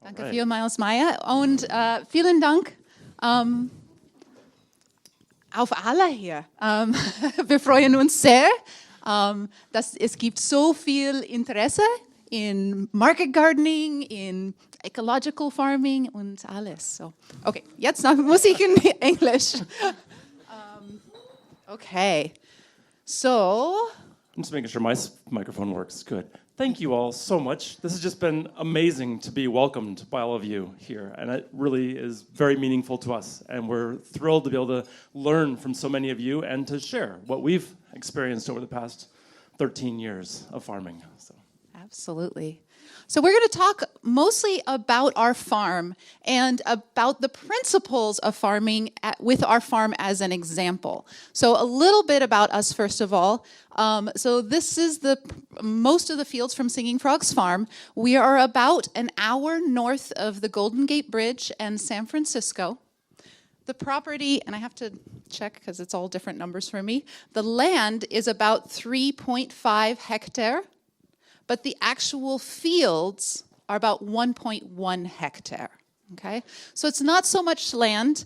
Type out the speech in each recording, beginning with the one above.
Danke vielmals, Maya. Und vielen Dank auf alle hier. Wir freuen uns sehr, dass es gibt so viel Interesse in Market Gardening, in Ecological Farming und alles. So, okay, jetzt noch Musik in Englisch. Okay, so. I'm just making sure my microphone works. Good. Thank you all so much. This has just been amazing to be welcomed by all of you here, and it really is very meaningful to us. And we're thrilled to be able to learn from so many of you and to share what we've experienced over the past 13 years of farming. So. Absolutely. So we're going to talk mostly about our farm and about the principles of farming with our farm as an example. So a little bit about us first of all. So this is most of the fields from Singing Frog's farm. We are about an hour north of the Golden Gate Bridge and San Francisco. The property, and I have to check because it's all different numbers for me, the land is about 3.5 hectare. But the actual fields are about 1.1 hectare, okay? So it's not so much land.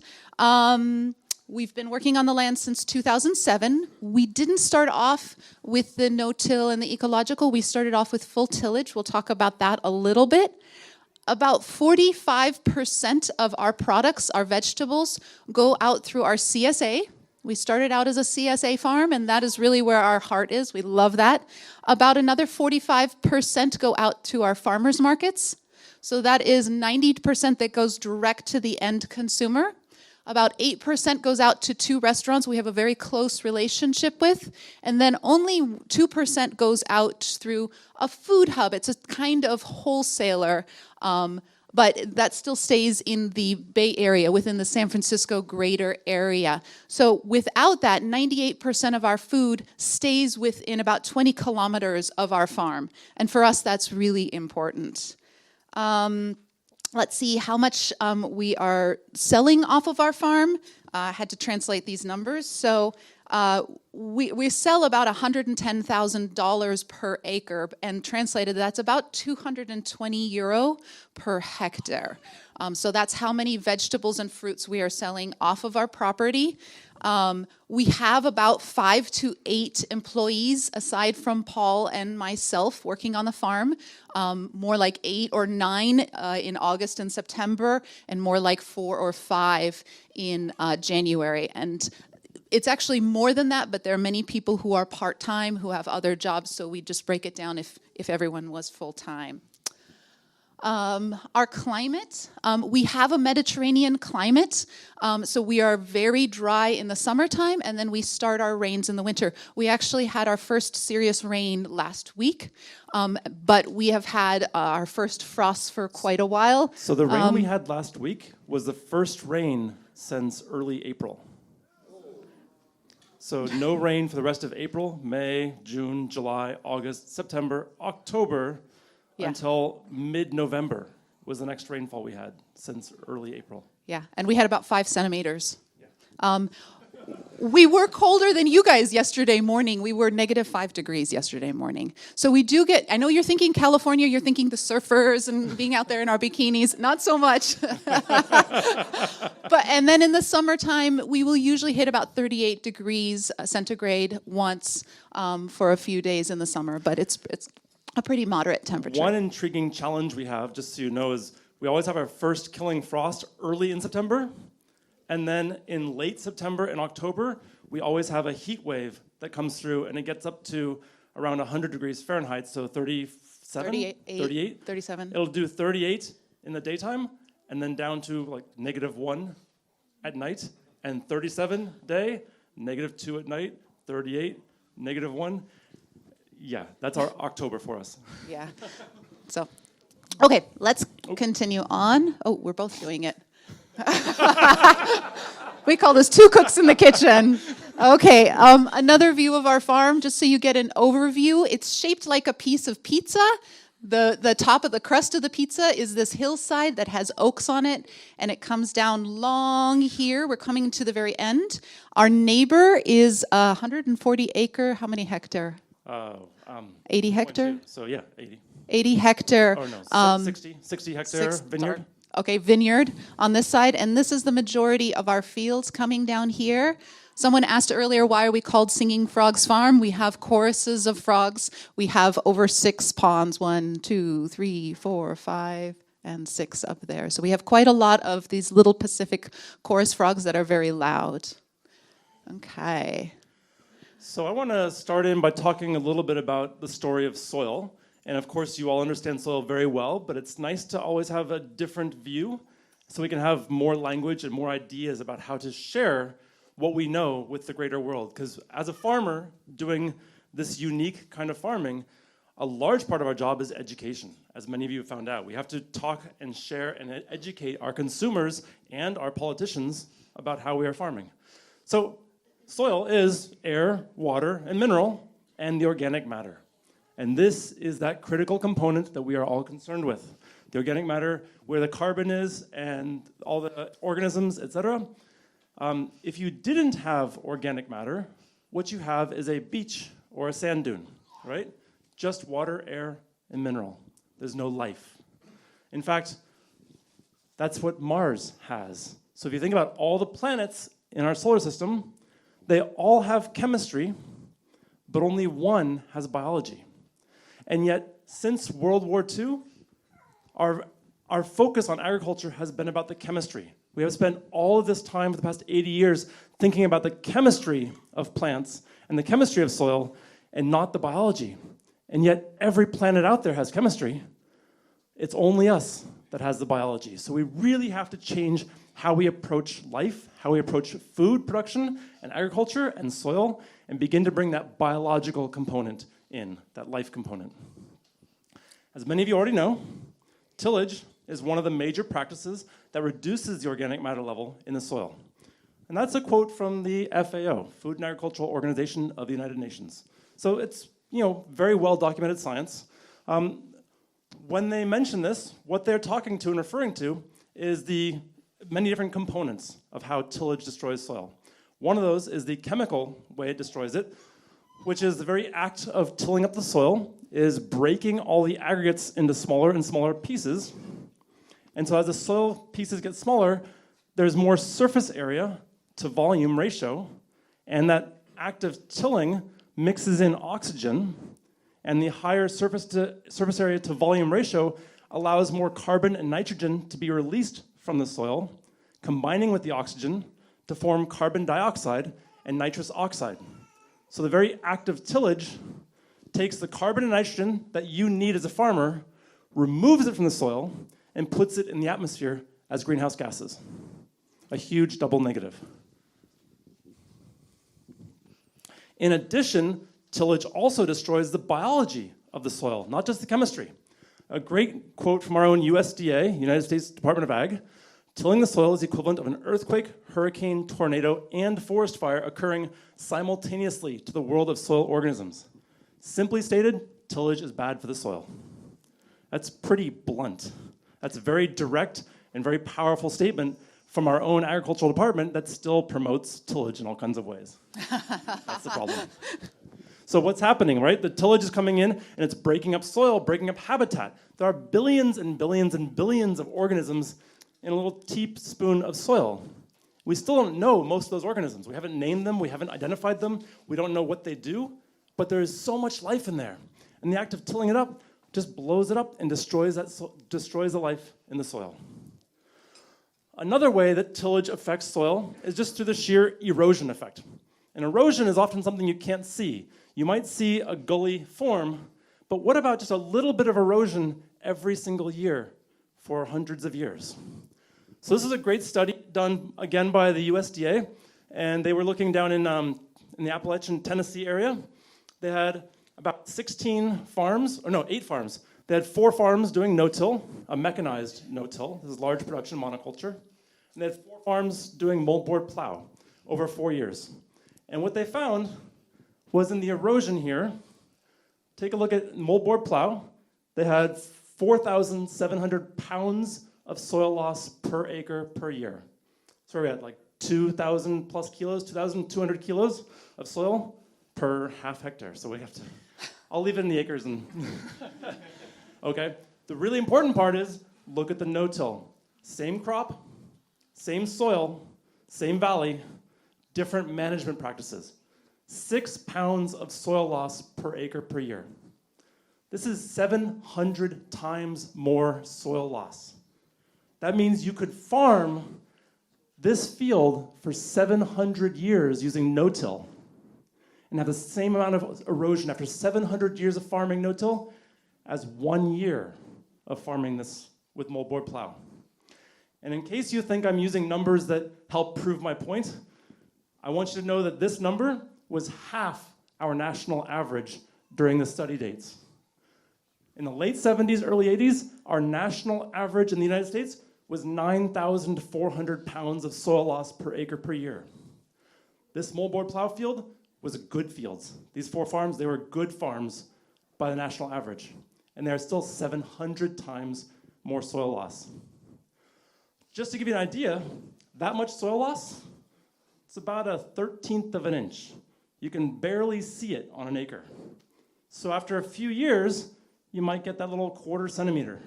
We've been working on the land since 2007. We didn't start off with the no-till and the ecological. We started off with full tillage. We'll talk about that a little bit. About 45% of our products, our vegetables, go out through our CSA. We started out as a CSA farm, and that is really where our heart is. We love that. About another 45% go out to our farmers markets. So that is 90% that goes direct to the end consumer. About 8% goes out to 2 restaurants we have a very close relationship with. And then only 2% goes out through a food hub. It's a kind of wholesaler, but that still stays in the Bay Area, within the San Francisco greater area. So without that, 98% of our food stays within about 20 kilometers of our farm. And for us, that's really important. Let's see how much we are selling off of our farm. I had to translate these numbers. So we sell about $110,000 per acre, and translated, that's about 220 euro per hectare. So that's how many vegetables and fruits we are selling off of our property. We have about 5 to 8 employees, aside from Paul and myself, working on the farm. More like 8 or 9 in August and September, and more like 4 or 5 in January. And it's actually more than that, but there are many people who are part-time, who have other jobs, so we just break it down if everyone was full-time. Our climate, we have a Mediterranean climate, so we are very dry in the summertime, and then we start our rains in the winter. We actually had our first serious rain last week, but we have had our first frost for quite a while. So the rain we had last week was the first rain since early April. So no rain for the rest of April, May, June, July, August, September, October, until mid-November was the next rainfall we had since early April. Yeah, and we had about 5 centimeters. Yeah. We were colder than you guys yesterday morning. We were -5 degrees yesterday morning. So we do get, I know you're thinking California, you're thinking the surfers and being out there in our bikinis. Not so much. And then in the summertime, we will usually hit about 38 degrees centigrade once for a few days in the summer. But it's a pretty moderate temperature. One intriguing challenge we have, just so you know, is we always have our first killing frost early in September. And then in late September and October, we always have a heat wave that comes through, and it gets up to around 100 degrees Fahrenheit, so 38? 37. It'll do 38 in the daytime, and then down to like -1 at night, and 37 day, -2 at night, 38, -1. Yeah, that's our October for us. Yeah. So, okay, let's continue on. Oh, we're both doing it. We call this 2 cooks in the kitchen. Okay, another view of our farm, just so you get an overview. It's shaped like a piece of pizza. The top of the crust of the pizza is this hillside that has oaks on it, and it comes down long here. We're coming to the very end. Our neighbor is 140 acre, how many hectare? 80 hectare? 0.2. So yeah, 80. 80 hectare. Or no, 60 hectare vineyard. Sorry. Okay, vineyard on this side, and this is the majority of our fields coming down here. Someone asked earlier, why are we called Singing Frogs Farm? We have choruses of frogs. We have over 6 ponds, 1, 2, 3, 4, 5, and 6 up there. So we have quite a lot of these little Pacific chorus frogs that are very loud. Okay. So I want to start in by talking a little bit about the story of soil. And of course, you all understand soil very well, but it's nice to always have a different view so we can have more language and more ideas about how to share what we know with the greater world. Because as a farmer doing this unique kind of farming, a large part of our job is education, as many of you have found out. We have to talk and share and educate our consumers and our politicians about how we are farming. So soil is air, water, and mineral, and the organic matter. And this is that critical component that we are all concerned with. The organic matter, where the carbon is, and all the organisms, etc. If you didn't have organic matter, what you have is a beach or a sand dune, right? Just water, air, and mineral. There's no life. In fact, that's what Mars has. So if you think about all the planets in our solar system, they all have chemistry, but only one has biology. And yet, since World War II, our focus on agriculture has been about the chemistry. We have spent all of this time for the past 80 years thinking about the chemistry of plants and the chemistry of soil and not the biology. And yet every planet out there has chemistry. It's only us that has the biology. So we really have to change how we approach life, how we approach food production and agriculture and soil, and begin to bring that biological component in, that life component. As many of you already know, tillage is one of the major practices that reduces the organic matter level in the soil. And that's a quote from the FAO, Food and Agricultural Organization of the United Nations. So it's, very well documented science. When they mention this, what they're talking to and referring to is the many different components of how tillage destroys soil. One of those is the chemical way it destroys it, which is the very act of tilling up the soil, is breaking all the aggregates into smaller and smaller pieces. And so as the soil pieces get smaller, there's more surface area to volume ratio, and that act of tilling mixes in oxygen, and the higher surface area to volume ratio allows more carbon and nitrogen to be released from the soil, combining with the oxygen to form carbon dioxide and nitrous oxide. So the very act of tillage takes the carbon and nitrogen that you need as a farmer, removes it from the soil, and puts it in the atmosphere as greenhouse gases. A huge double negative. In addition, tillage also destroys the biology of the soil, not just the chemistry. A great quote from our own USDA, United States Department of Ag: tilling the soil is the equivalent of an earthquake, hurricane, tornado, and forest fire occurring simultaneously to the world of soil organisms. Simply stated, tillage is bad for the soil. That's pretty blunt. That's a very direct and very powerful statement from our own agricultural department that still promotes tillage in all kinds of ways. That's the problem. So what's happening, right? The tillage is coming in and it's breaking up soil, breaking up habitat. There are billions and billions and billions of organisms in a little teaspoon of soil. We still don't know most of those organisms. We haven't named them, we haven't identified them, we don't know what they do, but there is so much life in there. And the act of tilling it up just blows it up and destroys the life in the soil. Another way that tillage affects soil is just through the sheer erosion effect. And erosion is often something you can't see. You might see a gully form, but what about just a little bit of erosion every single year for hundreds of years? So this is a great study done again by the USDA, and they were looking down in the Appalachian, Tennessee area. They had about 8 farms. They had 4 farms doing no-till, a mechanized no-till. This is large production monoculture. And they had 4 farms doing moldboard plow over 4 years. And what they found was in the erosion here, take a look at moldboard plow. They had 4,700 pounds of soil loss per acre per year. So we had like 2,000 plus kilos, 2,200 kilos of soil per half hectare. So we have to, I'll leave it in the acres and okay. The really important part is look at the no-till. Same crop, same soil, same valley, different management practices. 6 pounds of soil loss per acre per year. This is 700 times more soil loss. That means you could farm this field for 700 years using no-till and have the same amount of erosion after 700 years of farming no-till as 1 year of farming this with moldboard plow. And in case you think I'm using numbers that help prove my point, I want you to know that this number was half our national average during the study dates. In the late 70s, early 80s, our national average in the United States was 9,400 pounds of soil loss per acre per year. This moldboard plow field was a good fields. These 4 farms, they were good farms by the national average. And they're still 700 times more soil loss. Just to give you an idea, that much soil loss, it's about 1/13 of an inch. You can barely see it on an acre. So after a few years, you might get that little 1/4 centimeter.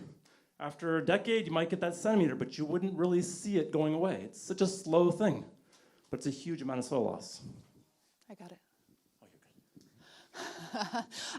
After a decade, you might get that centimeter, but you wouldn't really see it going away. It's such a slow thing, but it's a huge amount of soil loss. I got it.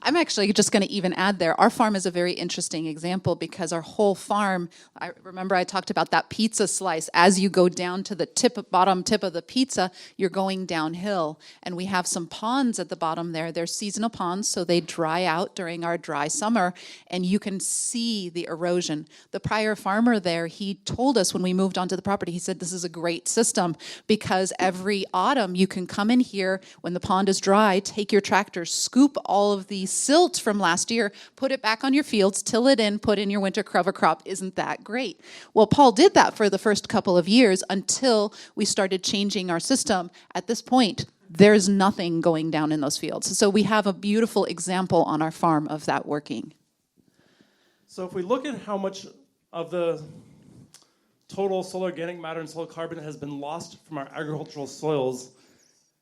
I'm actually just going to even add there, our farm is a very interesting example because our whole farm, I remember I talked about that pizza slice. As you go down to the bottom tip of the pizza, you're going downhill. And we have some ponds at the bottom there. They're seasonal ponds, so they dry out during our dry summer, and you can see the erosion. The prior farmer there, he told us when we moved onto the property, he said this is a great system because every autumn you can come in here when the pond is dry, take your tractor, scoop all of the silt from last year, put it back on your fields, till it in, put in your winter cover crop. Isn't that great? Well, Paul did that for the first couple of years until we started changing our system. At this point, there's nothing going down in those fields. So we have a beautiful example on our farm of that working. So if we look at how much of the total soil organic matter and soil carbon has been lost from our agricultural soils,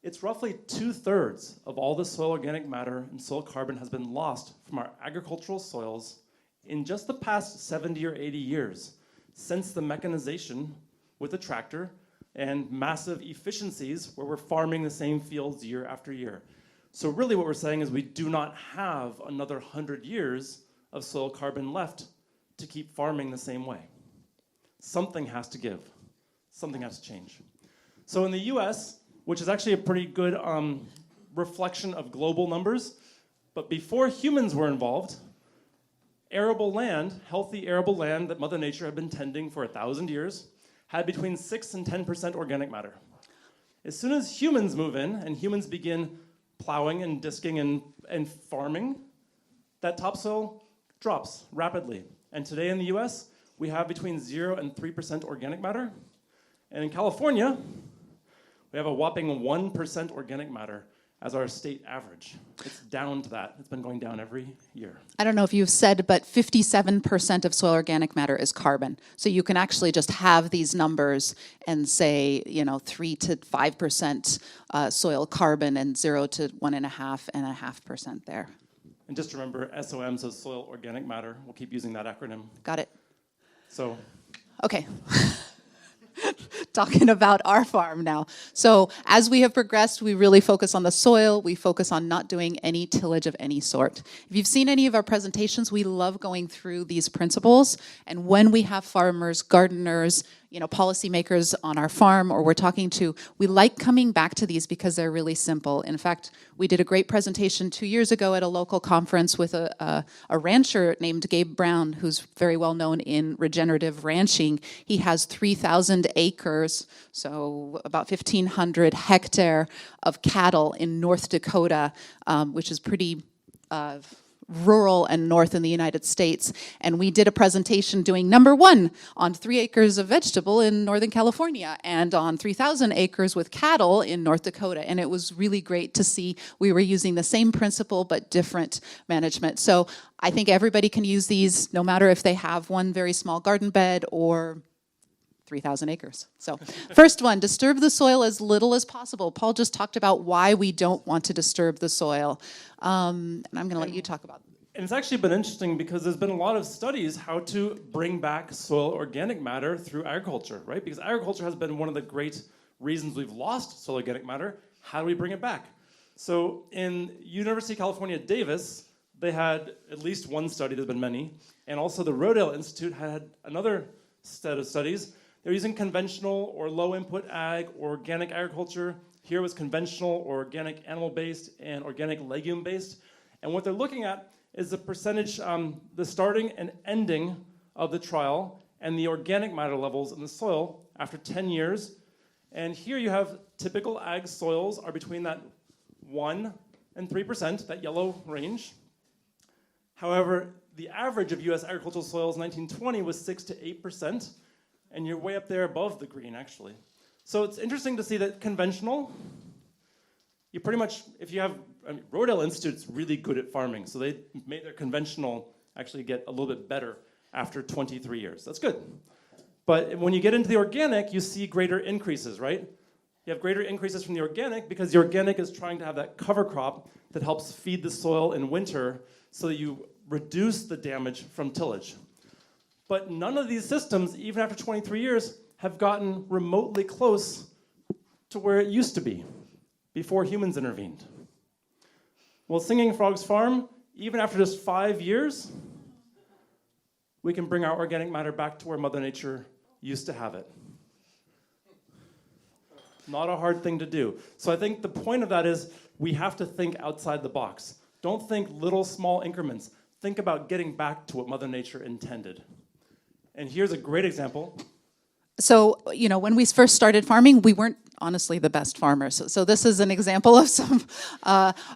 it's roughly 2/3 of all the soil organic matter and soil carbon has been lost from our agricultural soils in just the past 70 or 80 years since the mechanization with the tractor and massive efficiencies where we're farming the same fields year after year. So really what we're saying is we do not have another 100 years of soil carbon left to keep farming the same way. Something has to give. Something has to change. So in the US, which is actually a pretty good reflection of global numbers. But before humans were involved, arable land, healthy arable land that Mother Nature had been tending for 1,000 years, had between 6 and 10% organic matter. As soon as humans move in and humans begin plowing and disking and farming, that topsoil drops rapidly. And today in the US, we have between 0 and 3% organic matter. And in California, we have a whopping 1% organic matter as our state average. It's down to that. It's been going down every year. I don't know if you've said, but 57% of soil organic matter is carbon. So you can actually just have these numbers and say, 3 to 5% soil carbon and 0 to 1.5% there. And just remember, SOM, so soil organic matter. We'll keep using that acronym. Got it. So. Okay. Talking about our farm now. So as we have progressed, we really focus on the soil. We focus on not doing any tillage of any sort. If you've seen any of our presentations, we love going through these principles. And when we have farmers, gardeners, policymakers on our farm or we're talking to, we like coming back to these because they're really simple. In fact, we did a great presentation 2 years ago at a local conference with a rancher named Gabe Brown, who's very well known in regenerative ranching. He has 3,000 acres, so about 1,500 hectare of cattle in North Dakota, which is pretty rural and north in the United States. And we did a presentation doing number 1 on 3 acres of vegetable in Northern California and on 3,000 acres with cattle in North Dakota. And it was really great to see we were using the same principle but different management. So I think everybody can use these no matter if they have one very small garden bed or 3,000 acres. So first one, disturb the soil as little as possible. Paul just talked about why we don't want to disturb the soil. And I'm going to let you talk about that. And it's actually been interesting because there's been a lot of studies how to bring back soil organic matter through agriculture, right? Because agriculture has been one of the great reasons we've lost soil organic matter. How do we bring it back? So in University of California, Davis, they had at least one study, there's been many, and also the Rodale Institute had another set of studies. They're using conventional or low input ag, or organic agriculture. Here was conventional or organic animal-based and organic legume-based. And what they're looking at is the percentage, the starting and ending of the trial and the organic matter levels in the soil after 10 years. And here you have typical ag soils are between that 1 and 3%, that yellow range. However, the average of US agricultural soils in 1920 was 6 to 8%, and you're way up there above the green, actually. So it's interesting to see that conventional, you pretty much, if you have, Rodale Institute's really good at farming, so they made their conventional actually get a little bit better after 23 years. That's good. But when you get into the organic, you see greater increases, right? You have greater increases from the organic because the organic is trying to have that cover crop that helps feed the soil in winter so that you reduce the damage from tillage. But none of these systems, even after 23 years, have gotten remotely close to where it used to be before humans intervened. Well, Singing Frogs Farm, even after just 5 years, we can bring our organic matter back to where Mother Nature used to have it. Not a hard thing to do. So I think the point of that is we have to think outside the box. Don't think little, small increments. Think about getting back to what Mother Nature intended. And here's a great example. So, you know, when we first started farming, we weren't honestly the best farmers. So this is an example of some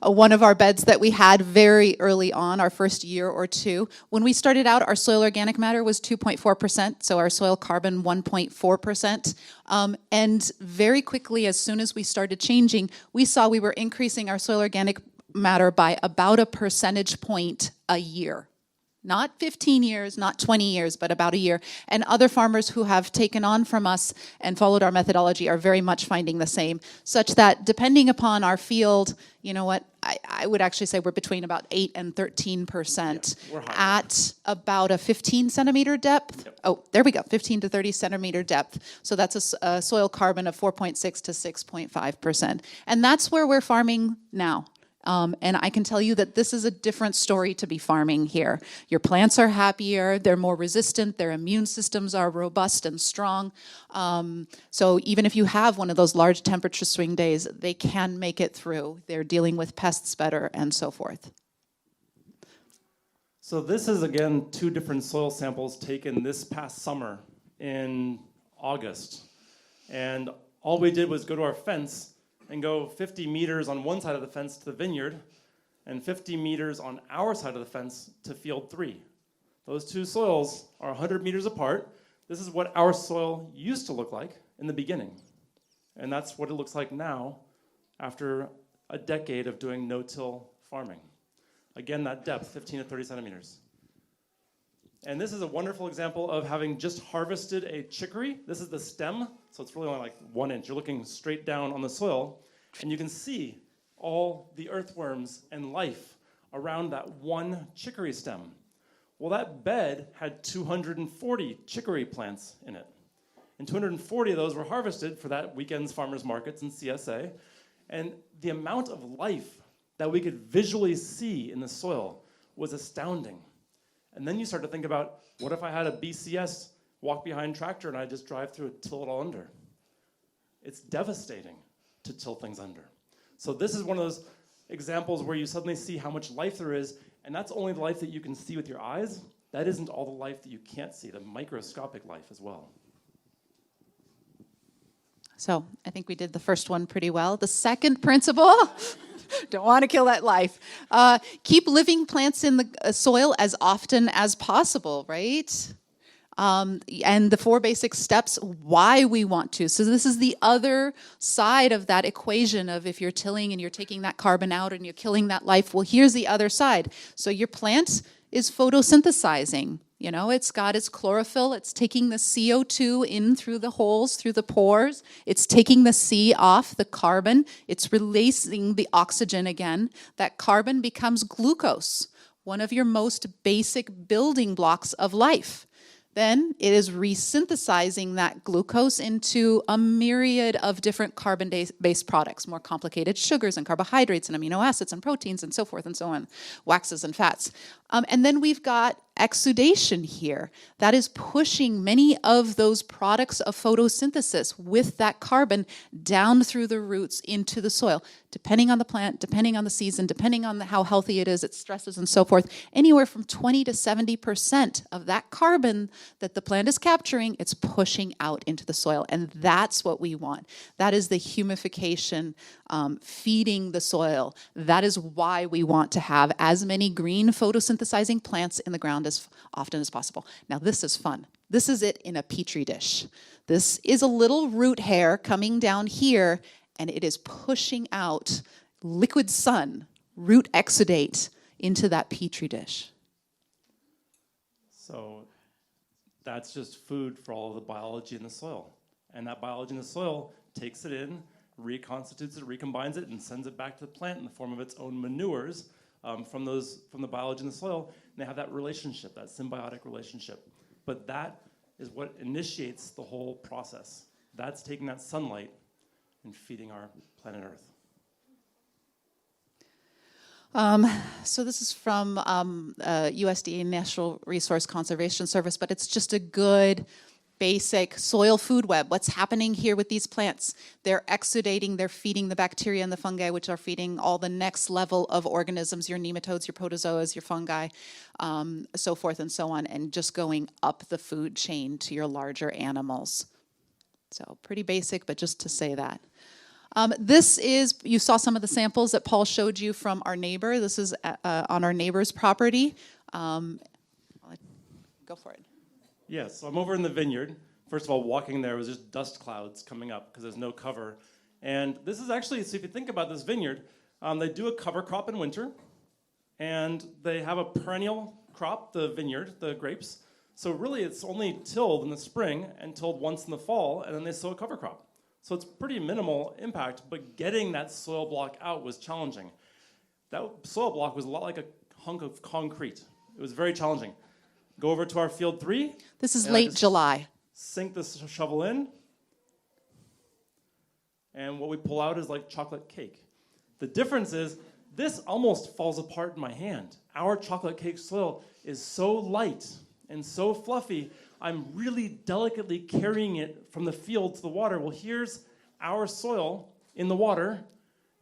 one of our beds that we had very early on, our first year or two. When we started out, our soil organic matter was 2.4%, so our soil carbon 1.4%. And very quickly, as soon as we started changing, we saw we were increasing our soil organic matter by about a percentage point a year. Not 15 years, not 20 years, but about a year. And other farmers who have taken on from us and followed our methodology are very much finding the same, such that depending upon our field, you know what, I would actually say we're between about 8 and 13% at about a 15 centimeter depth. Yep. Oh, there we go, 15 to 30 centimeter depth. So that's a soil carbon of 4.6 to 6.5%. And that's where we're farming now. And I can tell you that this is a different story to be farming here. Your plants are happier, they're more resistant, their immune systems are robust and strong. So even if you have one of those large temperature swing days, they can make it through. They're dealing with pests better and so forth. So this is, again, 2 different soil samples taken this past summer in August. And all we did was go to our fence and go 50 meters on one side of the fence to the vineyard and 50 meters on our side of the fence to field 3. Those 2 soils are 100 meters apart. This is what our soil used to look like in the beginning. And that's what it looks like now after a decade of doing no-till farming. Again, that depth, 15 to 30 centimeters. And this is a wonderful example of having just harvested a chicory. This is the stem, so it's really only like 1 inch. You're looking straight down on the soil, and you can see all the earthworms and life around that one chicory stem. Well, that bed had 240 chicory plants in it. And 240 of those were harvested for that weekend's farmers markets in CSA. And the amount of life that we could visually see in the soil was astounding. And then you start to think about, what if I had a BCS walk behind tractor and I just drive through it, till it all under? It's devastating to till things under. So this is one of those examples where you suddenly see how much life there is, and that's only the life that you can see with your eyes. That isn't all the life that you can't see, the microscopic life as well. So I think we did the first one pretty well. The second principle, don't want to kill that life. Keep living plants in the soil as often as possible, right? And the 4 basic steps why we want to. So this is the other side of that equation of if you're tilling and you're taking that carbon out and you're killing that life. Well, here's the other side. So your plant is photosynthesizing. You know, it's got its chlorophyll. It's taking the CO2 in through the holes, through the pores. It's taking the C off, the carbon. It's releasing the oxygen again. That carbon becomes glucose, one of your most basic building blocks of life. Then it is resynthesizing that glucose into a myriad of different carbon-based products, more complicated sugars and carbohydrates and amino acids and proteins and so forth and so on, waxes and fats. And then we've got exudation here. That is pushing many of those products of photosynthesis with that carbon down through the roots into the soil, depending on the plant, depending on the season, depending on how healthy it is, its stresses and so forth. Anywhere from 20 to 70% of that carbon that the plant is capturing, it's pushing out into the soil. And that's what we want. That is the humification, feeding the soil. That is why we want to have as many green photosynthesizing plants in the ground as often as possible. Now this is fun. This is it in a petri dish. This is a little root hair coming down here, and it is pushing out liquid sun, root exudate, into that petri dish. So that's just food for all of the biology in the soil. And that biology in the soil takes it in, reconstitutes it, recombines it, and sends it back to the plant in the form of its own manures from the biology in the soil. And they have that relationship, that symbiotic relationship. But that is what initiates the whole process. That's taking that sunlight and feeding our planet Earth. So this is from USDA Natural Resource Conservation Service, but it's just a good basic soil food web. What's happening here with these plants? They're exudating, they're feeding the bacteria and the fungi, which are feeding all the next level of organisms, your nematodes, your protozoas, your fungi, so forth and so on, and just going up the food chain to your larger animals. So pretty basic, but just to say that. This is, you saw some of the samples that Paul showed you from our neighbor. This is on our neighbor's property. Go for it. Yes, so I'm over in the vineyard. First of all, walking there was just dust clouds coming up because there's no cover. And this is actually, so if you think about this vineyard, they do a cover crop in winter, and they have a perennial crop, the vineyard, the grapes. So really it's only tilled in the spring and tilled once in the fall, and then they sow a cover crop. So it's pretty minimal impact, but getting that soil block out was challenging. That soil block was a lot like a hunk of concrete. It was very challenging. Go over to our field 3. This is late July. Sink this shovel in, and what we pull out is like chocolate cake. The difference is this almost falls apart in my hand. Our chocolate cake soil is so light and so fluffy, I'm really delicately carrying it from the field to the water. Well, here's our soil in the water,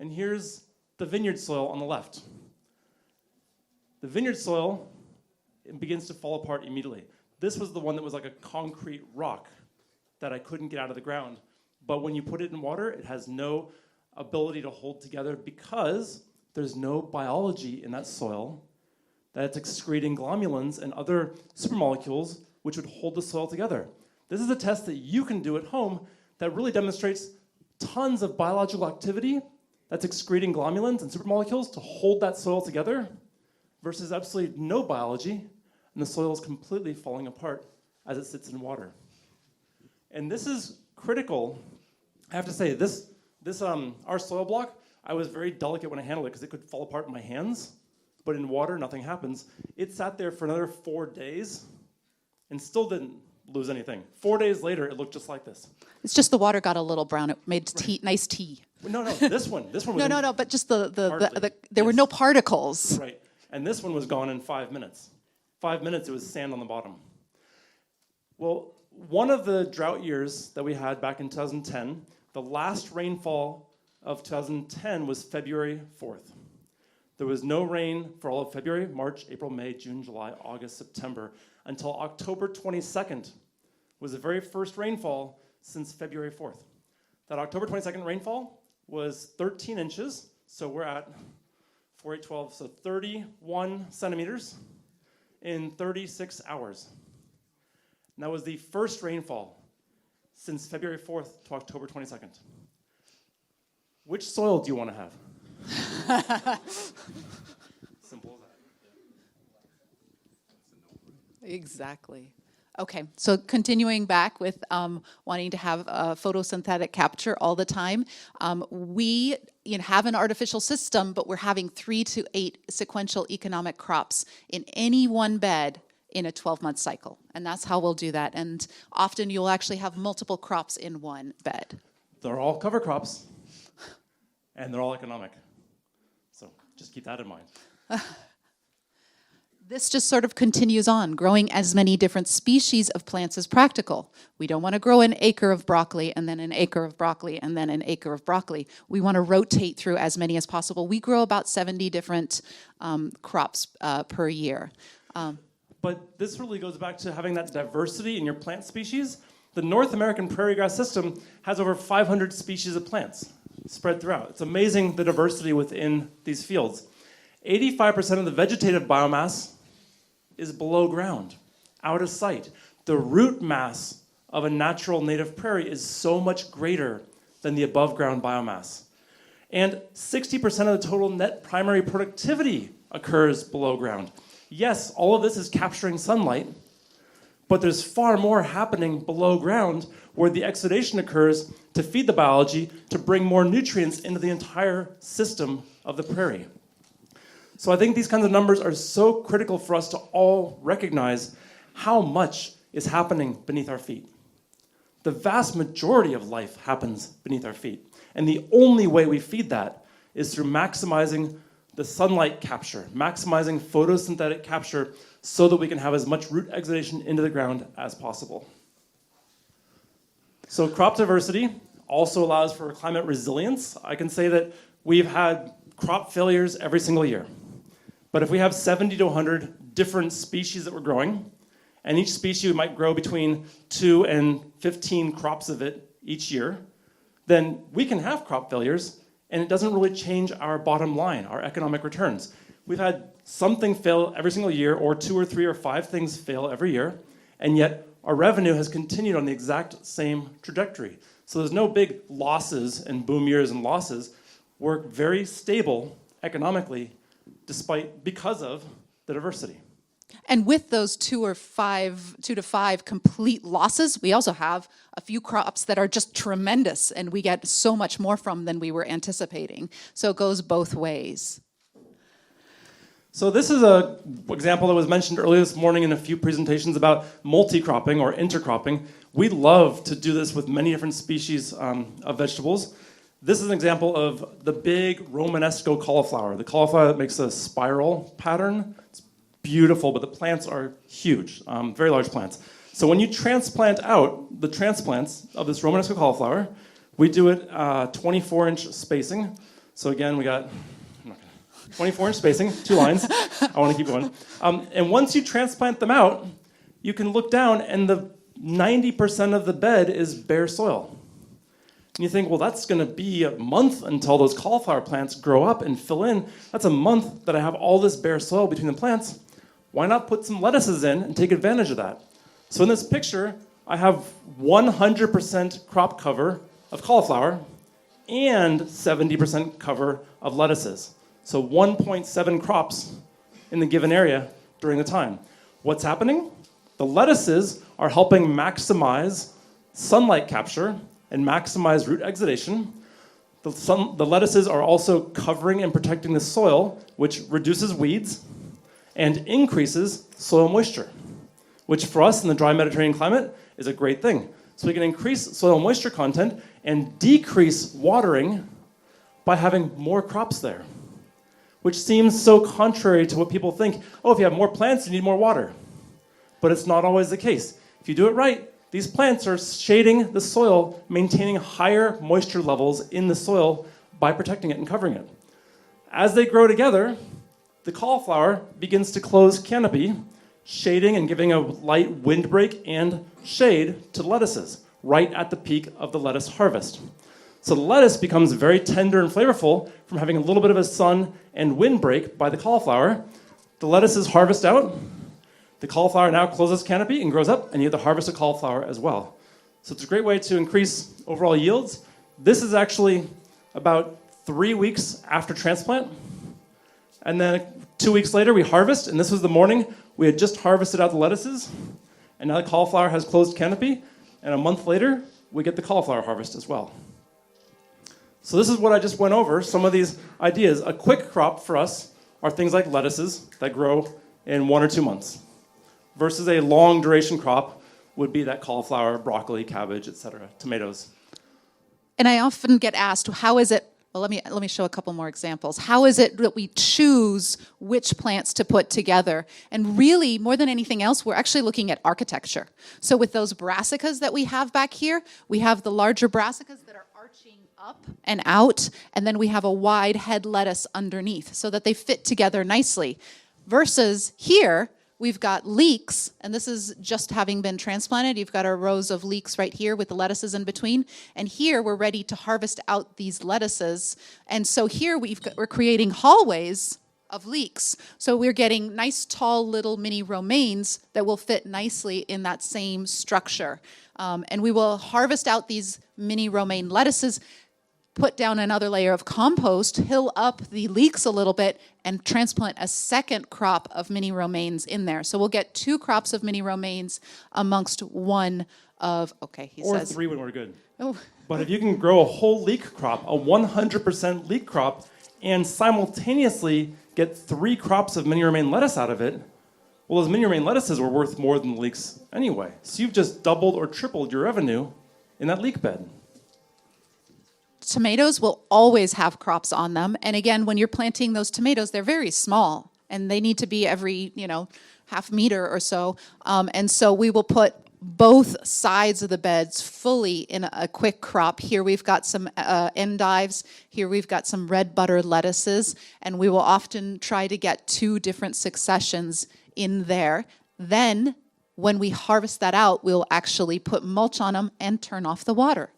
and here's the vineyard soil on the left. The vineyard soil, it begins to fall apart immediately. This was the one that was like a concrete rock that I couldn't get out of the ground. But when you put it in water, it has no ability to hold together because there's no biology in that soil that it's excreting glomulins and other supermolecules which would hold the soil together. This is a test that you can do at home that really demonstrates tons of biological activity that's excreting glomulins and supermolecules to hold that soil together versus absolutely no biology, and the soil is completely falling apart as it sits in water. And this is critical. I have to say, our soil block, I was very delicate when I handled it because it could fall apart in my hands, but in water, nothing happens. It sat there for another 4 days and still didn't lose anything. 4 days later, it looked just like this. It's just the water got a little brown. It made tea, nice tea. No, this one was No, but just there were no particles. Right, and this one was gone in 5 minutes. 5 minutes, it was sand on the bottom. Well, one of the drought years that we had back in 2010, the last rainfall of 2010 was February 4th. There was no rain for all of February, March, April, May, June, July, August, September, until October 22nd was the very first rainfall since February 4th. That October 22nd rainfall was 13 inches, so we're at 4, 8, 12, so 31 centimeters in 36 hours. And that was the first rainfall since February 4th to October 22nd. Which soil do you want to have? Simple as that. Exactly. Okay, so continuing back with wanting to have photosynthetic capture all the time, we have an artificial system, but we're having 3 to 8 sequential economic crops in any one bed in a 12-month cycle. And that's how we'll do that. And often you'll actually have multiple crops in one bed. They're all cover crops, and they're all economic. So just keep that in mind. This just sort of continues on, growing as many different species of plants as practical. We don't want to grow an acre of broccoli and then an acre of broccoli and then an acre of broccoli. We want to rotate through as many as possible. We grow about 70 different crops per year. But this really goes back to having that diversity in your plant species. The North American prairie grass system has over 500 species of plants spread throughout. It's amazing the diversity within these fields. 85% of the vegetative biomass is below ground, out of sight. The root mass of a natural native prairie is so much greater than the above ground biomass. And 60% of the total net primary productivity occurs below ground. Yes, all of this is capturing sunlight, but there's far more happening below ground where the exudation occurs to feed the biology, to bring more nutrients into the entire system of the prairie. So I think these kinds of numbers are so critical for us to all recognize how much is happening beneath our feet. The vast majority of life happens beneath our feet. And the only way we feed that is through maximizing the sunlight capture, maximizing photosynthetic capture so that we can have as much root exudation into the ground as possible. So crop diversity also allows for climate resilience. I can say that we've had crop failures every single year. But if we have 70 to 100 different species that we're growing, and each species might grow between 2 and 15 crops of it each year, then we can have crop failures, and it doesn't really change our bottom line, our economic returns. We've had something fail every single year, or 2 or 3 or 5 things fail every year, and yet our revenue has continued on the exact same trajectory. So there's no big losses and boom years and losses. We're very stable economically because of the diversity. And with those 2 to 5 complete losses, we also have a few crops that are just tremendous, and we get so much more from than we were anticipating. So it goes both ways. So this is an example that was mentioned earlier this morning in a few presentations about multi-cropping or intercropping. We love to do this with many different species of vegetables. This is an example of the big Romanesco cauliflower, the cauliflower that makes a spiral pattern. It's beautiful, but the plants are huge, very large plants. So when you transplant out the transplants of this Romanesco cauliflower, we do it 24-inch spacing. So again, we got 24-inch spacing, 2 lines. I want to keep going. And once you transplant them out, you can look down, and the 90% of the bed is bare soil. And you think, well, that's going to be a month until those cauliflower plants grow up and fill in. That's a month that I have all this bare soil between the plants. Why not put some lettuces in and take advantage of that? So in this picture, I have 100% crop cover of cauliflower and 70% cover of lettuces. So 1.7 crops in the given area during the time. What's happening? The lettuces are helping maximize sunlight capture and maximize root exudation. The lettuces are also covering and protecting the soil, which reduces weeds and increases soil moisture, which for us in the dry Mediterranean climate is a great thing. So we can increase soil moisture content and decrease watering by having more crops there, which seems so contrary to what people think. Oh, if you have more plants, you need more water. But it's not always the case. If you do it right, these plants are shading the soil, maintaining higher moisture levels in the soil by protecting it and covering it. As they grow together, the cauliflower begins to close canopy, shading and giving a light windbreak and shade to lettuces right at the peak of the lettuce harvest. So the lettuce becomes very tender and flavorful from having a little bit of a sun and windbreak by the cauliflower. The lettuce is harvested out. The cauliflower now closes canopy and grows up, and you have to harvest a cauliflower as well. So it's a great way to increase overall yields. This is actually about 3 weeks after transplant. And then 2 weeks later, we harvest, and this was the morning. We had just harvested out the lettuces, and now the cauliflower has closed canopy, and a month later, we get the cauliflower harvest as well. So this is what I just went over, some of these ideas. A quick crop for us are things like lettuces that grow in 1 or 2 months, versus a long duration crop would be that cauliflower, broccoli, cabbage, etc., tomatoes. And I often get asked, how is it, well, let me show a couple more examples. How is it that we choose which plants to put together? And really, more than anything else, we're actually looking at architecture. So with those brassicas that we have back here, we have the larger brassicas that are arching up and out, and then we have a wide head lettuce underneath so that they fit together nicely. Versus here, we've got leeks, and this is just having been transplanted. You've got our rows of leeks right here with the lettuces in between. And here we're ready to harvest out these lettuces. And so here we're creating hallways of leeks. So we're getting nice, tall, little mini romaines that will fit nicely in that same structure. And we will harvest out these mini romaine lettuces, put down another layer of compost, hill up the leeks a little bit, and transplant a second crop of mini romaines in there. So we'll get 2 crops of mini romaines amongst one of, okay, he says. Or 3 when we're good. Oh. But if you can grow a whole leek crop, a 100% leek crop, and simultaneously get 3 crops of mini romaine lettuce out of it, well, those mini romaine lettuces were worth more than the leeks anyway. So you've just doubled or tripled your revenue in that leek bed. Tomatoes will always have crops on them. And again, when you're planting those tomatoes, they're very small and they need to be every, half meter or so. And so we will put both sides of the beds fully in a quick crop. Here we've got some endives. Here we've got some red butter lettuces. And we will often try to get 2 different successions in there. Then when we harvest that out, we'll actually put mulch on them and turn off the water.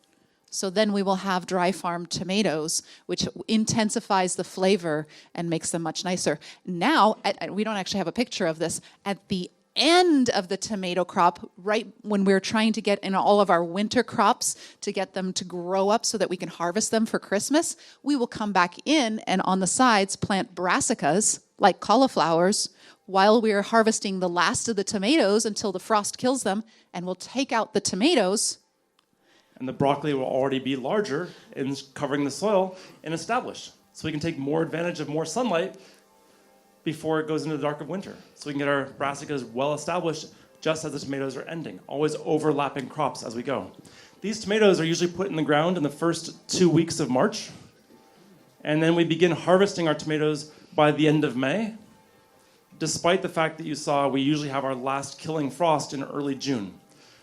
So then we will have dry farm tomatoes, which intensifies the flavor and makes them much nicer. Now, we don't actually have a picture of this, at the end of the tomato crop, right when we're trying to get in all of our winter crops to get them to grow up so that we can harvest them for Christmas, we will come back in and on the sides plant brassicas, like cauliflowers, while we're harvesting the last of the tomatoes until the frost kills them, and we'll take out the tomatoes. And the broccoli will already be larger and covering the soil and established. So we can take more advantage of more sunlight before it goes into the dark of winter. So we can get our brassicas well established just as the tomatoes are ending, always overlapping crops as we go. These tomatoes are usually put in the ground in the first 2 weeks of March. And then we begin harvesting our tomatoes by the end of May, despite the fact that you saw we usually have our last killing frost in early June.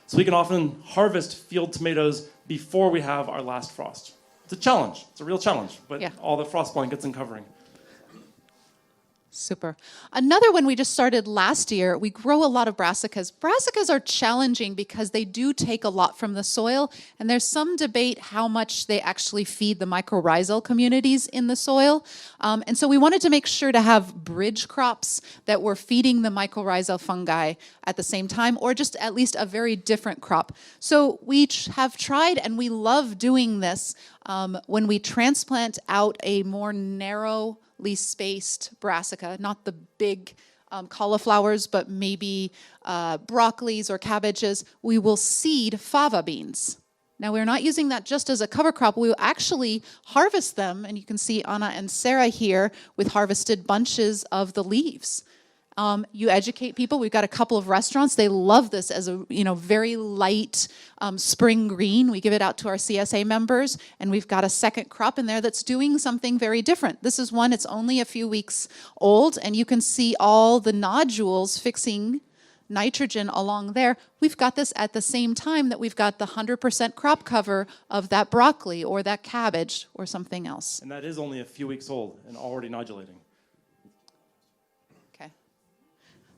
So we can often harvest field tomatoes before we have our last frost. It's a challenge. It's a real challenge, but yeah. All the frost blankets and covering. Super. Another one we just started last year, we grow a lot of brassicas. Brassicas are challenging because they do take a lot from the soil, and there's some debate how much they actually feed the mycorrhizal communities in the soil. And so we wanted to make sure to have bridge crops that were feeding the mycorrhizal fungi at the same time, or just at least a very different crop. So we have tried, and we love doing this, when we transplant out a more narrow spaced brassica, not the big cauliflowers, but maybe broccolis or cabbages, we will seed fava beans. Now, we're not using that just as a cover crop. We will actually harvest them, and you can see Anna and Sarah here with harvested bunches of the leaves. You educate people. We've got a couple of restaurants. They love this as a very light spring green. We give it out to our CSA members, and we've got a second crop in there that's doing something very different. This is one, it's only a few weeks old, and you can see all the nodules fixing nitrogen along there. We've got this at the same time that we've got the 100% crop cover of that broccoli or that cabbage or something else. And that is only a few weeks old and already nodulating.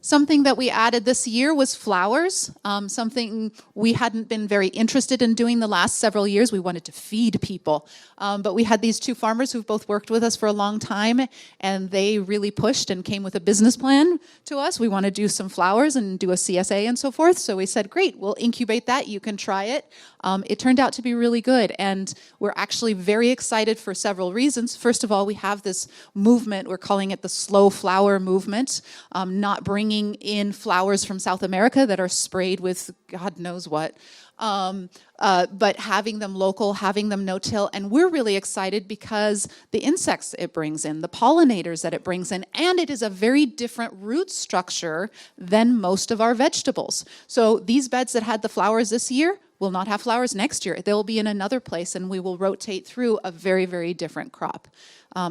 Something that we added this year was flowers, something we hadn't been very interested in doing the last several years. We wanted to feed people, but we had these two farmers who've both worked with us for a long time, and they really pushed and came with a business plan to us. We want to do some flowers and do a CSA and so forth, so we said, great, we'll incubate that, you can try it. It turned out to be really good, and we're actually very excited for several reasons. First of all, we have this movement, we're calling it the slow flower movement, not bringing in flowers from South America that are sprayed with God knows what, but having them local, having them no-till, and we're really excited because the insects it brings in, the pollinators that it brings in, and it is a very different root structure than most of our vegetables. So these beds that had the flowers this year will not have flowers next year. They'll be in another place, and we will rotate through a very, very different crop.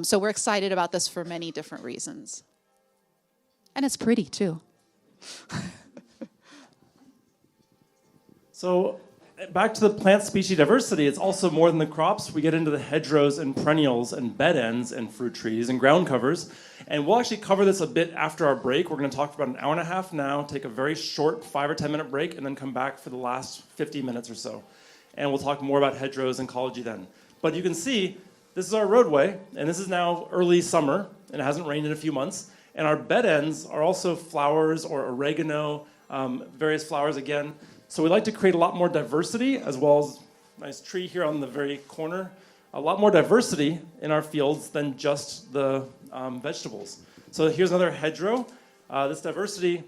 So we're excited about this for many different reasons. And it's pretty, too. So back to the plant species diversity, it's also more than the crops. We get into the hedgerows and perennials and bed ends and fruit trees and ground covers. And we'll actually cover this a bit after our break. We're going to talk for about an hour and a half now, take a very short 5 or 10 minute break, and then come back for the last 50 minutes or so. And we'll talk more about hedgerows and ecology then. But you can see, this is our roadway, and this is now early summer, and it hasn't rained in a few months. And our bed ends are also flowers or oregano, various flowers again. So we like to create a lot more diversity, as well as a nice tree here on the very corner. A lot more diversity in our fields than just the vegetables. So here's another hedgerow. This diversity...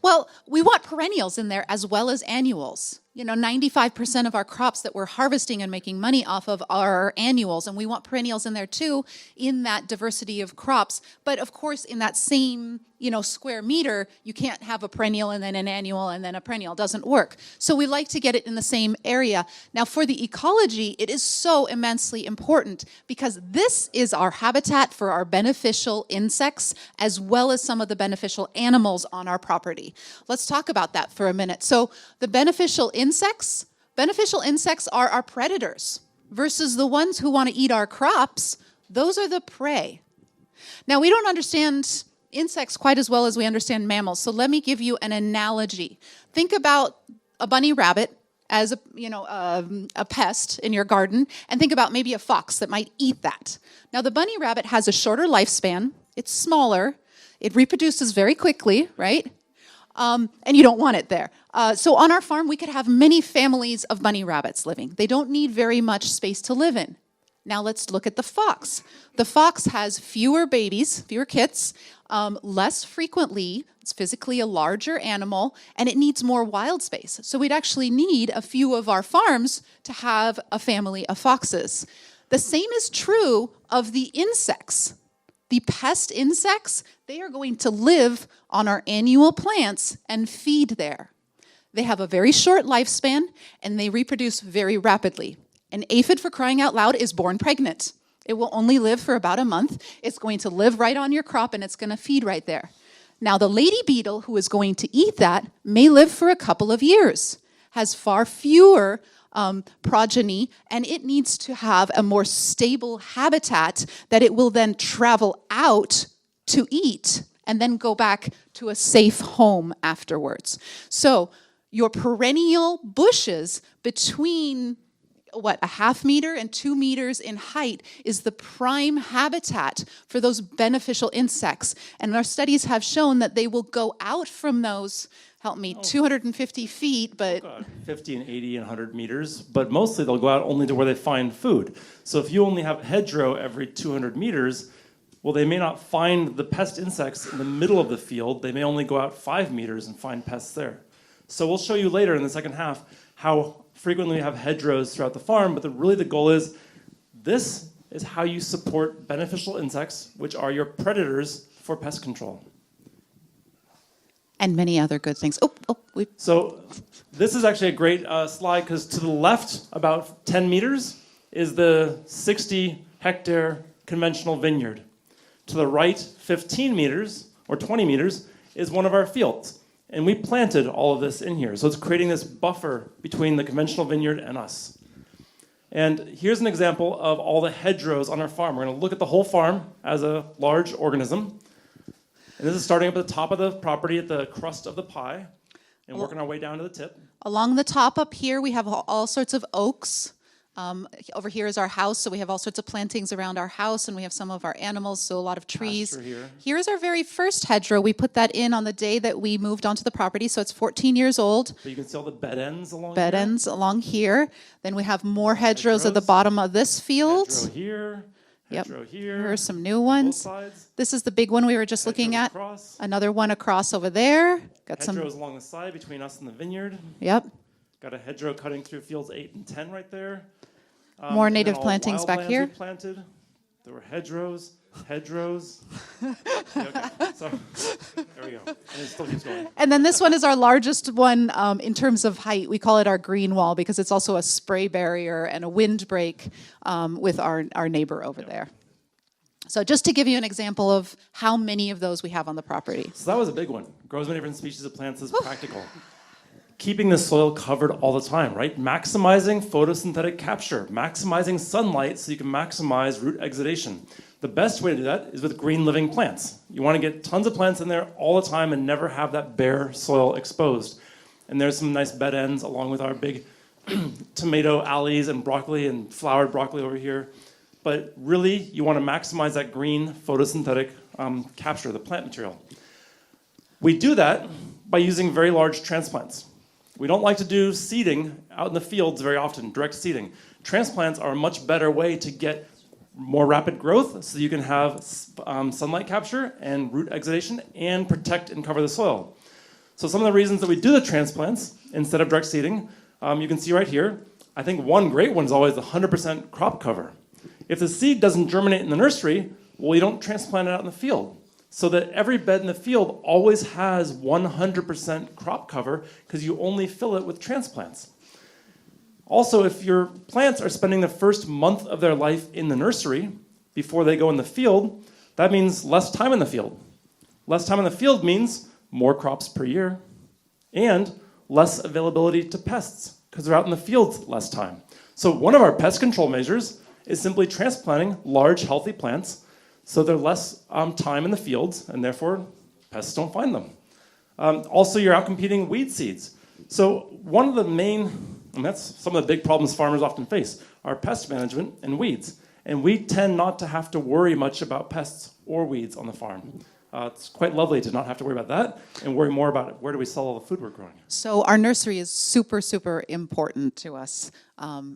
Well, we want perennials in there as well as annuals. You know, 95% of our crops that we're harvesting and making money off of are annuals, and we want perennials in there too, in that diversity of crops. But of course, in that same, square meter, you can't have a perennial and then an annual and then a perennial. It doesn't work. So we like to get it in the same area. Now, for the ecology, it is so immensely important because this is our habitat for our beneficial insects as well as some of the beneficial animals on our property. Let's talk about that for a minute. So the beneficial insects are our predators versus the ones who want to eat our crops. Those are the prey. Now, we don't understand insects quite as well as we understand mammals, so let me give you an analogy. Think about a bunny rabbit as a pest in your garden, and think about maybe a fox that might eat that. Now, the bunny rabbit has a shorter lifespan, it's smaller, it reproduces very quickly, right? And you don't want it there. So on our farm, we could have many families of bunny rabbits living. They don't need very much space to live in. Now let's look at the fox. The fox has fewer babies, fewer kits, less frequently. It's physically a larger animal, and it needs more wild space. So we'd actually need a few of our farms to have a family of foxes. The same is true of the insects. The pest insects, they are going to live on our annual plants and feed there. They have a very short lifespan, and they reproduce very rapidly. An aphid, for crying out loud, is born pregnant. It will only live for about a month. It's going to live right on your crop, and it's going to feed right there. Now, the lady beetle who is going to eat that may live for a couple of years, has far fewer progeny, and it needs to have a more stable habitat that it will then travel out to eat and then go back to a safe home afterwards. So your perennial bushes between a half meter and 2 meters in height is the prime habitat for those beneficial insects. And our studies have shown that they will go out from those, 250 feet, but... 50 and 80 and 100 meters, but mostly they'll go out only to where they find food. So if you only have hedgerow every 200 meters, well, they may not find the pest insects in the middle of the field. They may only go out 5 meters and find pests there. So we'll show you later in the second half how frequently we have hedgerows throughout the farm, but really the goal is this is how you support beneficial insects, which are your predators for pest control. And many other good things. So this is actually a great slide because to the left, about 10 meters, is the 60-hectare conventional vineyard. To the right, 15 meters or 20 meters is one of our fields. And we planted all of this in here. So it's creating this buffer between the conventional vineyard and us. And here's an example of all the hedgerows on our farm. We're going to look at the whole farm as a large organism. And this is starting up at the top of the property at the crust of the pie and working our way down to the tip. Along the top up here, we have all sorts of oaks. Over here is our house, so we have all sorts of plantings around our house, and we have some of our animals, so a lot of trees. Here. Here's our very first hedgerow. We put that in on the day that we moved onto the property, so it's 14 years old. But you can see all the bed ends along Bed here. ends along here. Then we have more hedgerows at the bottom of this field. Hedgerow here. Hedgerow here. Here are some new Both ones. sides. This is the big one we were just looking at. Across. Another one across over there. Got Hedgerows along the side between us and the vineyard. Yep. Got a hedgerow cutting through fields 8 and 10 right there. More And then native all plantings wild back lands here. we planted. There were hedgerows. Yeah, okay. So there we go. And it still keeps going. And then this one is our largest one in terms of height. We call it our green wall because it's also a spray barrier and a windbreak with our neighbor over there. So just to give you an example of how many of those we have on the property. So that was a big one. Grows many different species of plants is practical. Keeping the soil covered all the time, right? Maximizing photosynthetic capture, maximizing sunlight so you can maximize root exudation. The best way to do that is with green living plants. You want to get tons of plants in there all the time and never have that bare soil exposed. And there's some nice bed ends along with our big tomato alleys and broccoli and flowered broccoli over here. But really, you want to maximize that green photosynthetic capture of the plant material. We do that by using very large transplants. We don't like to do seeding out in the fields very often, direct seeding. Transplants are a much better way to get more rapid growth so you can have sunlight capture and root exudation and protect and cover the soil. So some of the reasons that we do the transplants instead of direct seeding, you can see right here. I think one great one is always the 100% crop cover. If the seed doesn't germinate in the nursery, well, you don't transplant it out in the field. So that every bed in the field always has 100% crop cover because you only fill it with transplants. Also, if your plants are spending the first month of their life in the nursery before they go in the field, that means less time in the field. Less time in the field means more crops per year and less availability to pests because they're out in the fields less time. So one of our pest control measures is simply transplanting large, healthy plants so they're less time in the fields, and therefore pests don't find them. Also, you're outcompeting weed seeds. So one of the main, and that's some of the big problems farmers often face, are pest management and weeds. And we tend not to have to worry much about pests or weeds on the farm. It's quite lovely to not have to worry about that and worry more about where do we sell all the food we're growing. So our nursery is super, super important to us,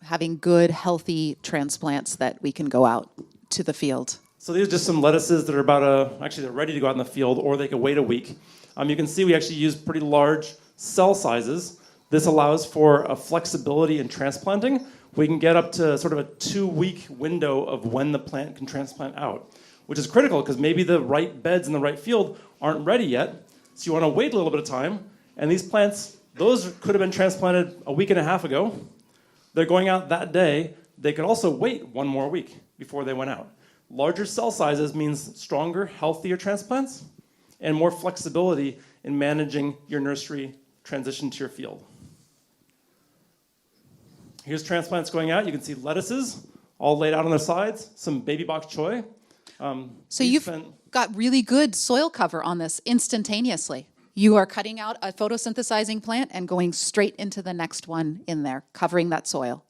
having good, healthy transplants that we can go out to the field. So these are just some lettuces that are actually they're ready to go out in the field, or they could wait a week. You can see we actually use pretty large cell sizes. This allows for a flexibility in transplanting. We can get up to sort of a 2-week window of when the plant can transplant out, which is critical because maybe the right beds in the right field aren't ready yet. So you want to wait a little bit of time. And these plants, those could have been transplanted a week and a half ago. They're going out that day. They could also wait 1 more week before they went out. Larger cell sizes means stronger, healthier transplants and more flexibility in managing your nursery transition to your field. Here's transplants going out. You can see lettuces all laid out on their sides, some baby bok choy. So you've got really good soil cover on this instantaneously. You are cutting out a photosynthesizing plant and going straight into the next one in there, covering that soil.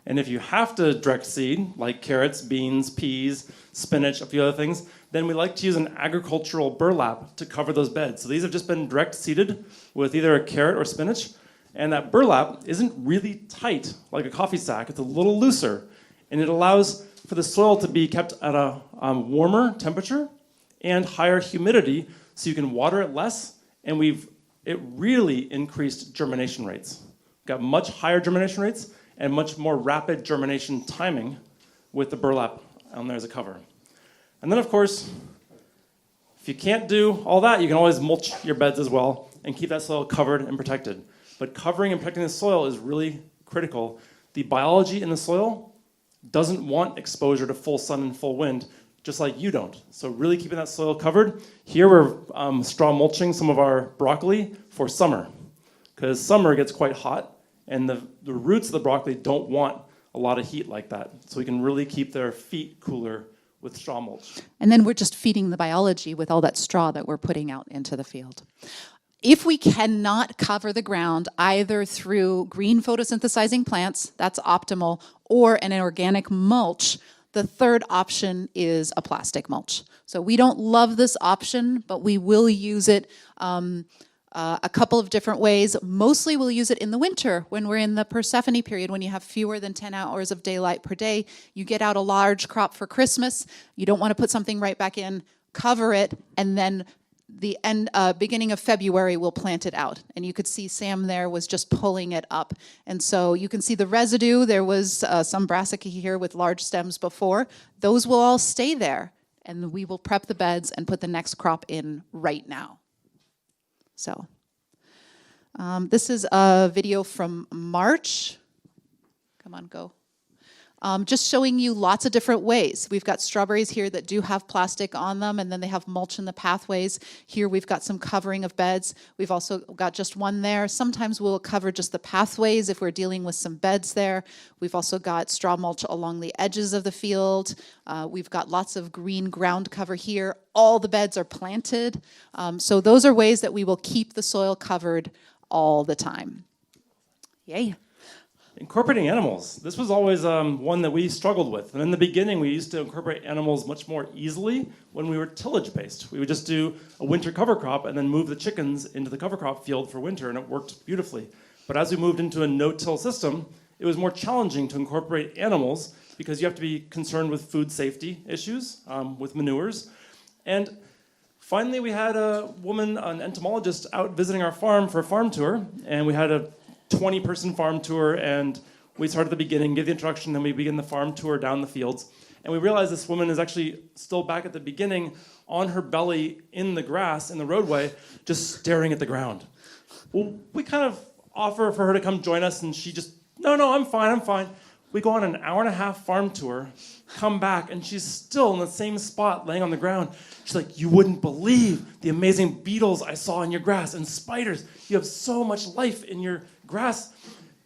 And if you have to direct seed, like carrots, beans, peas, spinach, a few other things, then we like to use an agricultural burlap to cover those beds. So these have just been direct seeded with either a carrot or spinach. And that burlap isn't really tight like a coffee sack. It's a little looser. And it allows for the soil to be kept at a warmer temperature and higher humidity so you can water it less. And it really increased germination rates. Got much higher germination rates and much more rapid germination timing with the burlap on there as a cover. And then, of course, if you can't do all that, you can always mulch your beds as well and keep that soil covered and protected. But covering and protecting the soil is really critical. The biology in the soil doesn't want exposure to full sun and full wind, just like you don't. So really keeping that soil covered. Here we're straw mulching some of our broccoli for summer, because summer gets quite hot And the roots of the broccoli don't want a lot of heat like that. So we can really keep their feet cooler with straw mulch. And then we're just feeding the biology with all that straw that we're putting out into the field. If we cannot cover the ground either through green photosynthesizing plants, that's optimal, or an organic mulch, the third option is a plastic mulch. So we don't love this option, but we will use it a couple of different ways. Mostly we'll use it in the winter when we're in the Persephone period, when you have fewer than 10 hours of daylight per day. You get out a large crop for Christmas. You don't want to put something right back in, cover it, and then the beginning of February we'll plant it out. And you could see Sam there was just pulling it up. And so you can see the residue. There was some brassica here with large stems before. Those will all stay there. And we will prep the beds and put the next crop in right now. So this is a video from March. Come on, go. Just showing you lots of different ways. We've got strawberries here that do have plastic on them, and then they have mulch in the pathways. Here we've got some covering of beds. We've also got just one there. Sometimes we'll cover just the pathways if we're dealing with some beds there. We've also got straw mulch along the edges of the field. We've got lots of green ground cover here. All the beds are planted. So those are ways that we will keep the soil covered all the time. Yay. Incorporating animals. This was always one that we struggled with. And in the beginning, we used to incorporate animals much more easily when we were tillage-based. We would just do a winter cover crop and then move the chickens into the cover crop field for winter, and it worked beautifully. But as we moved into a no-till system, it was more challenging to incorporate animals because you have to be concerned with food safety issues, with manures. And finally, we had a woman, an entomologist, out visiting our farm for a farm tour, and we had a 20-person farm tour, and we start at the beginning, give the introduction, then we begin the farm tour down the fields. And we realize this woman is actually still back at the beginning on her belly in the grass, in the roadway, just staring at the ground. Well, we kind of offer for her to come join us, and she just, no, I'm fine. We go on an hour-and-a-half farm tour, come back, and she's still in the same spot, laying on the ground. She's like, you wouldn't believe the amazing beetles I saw in your grass, and spiders. You have so much life in your grass.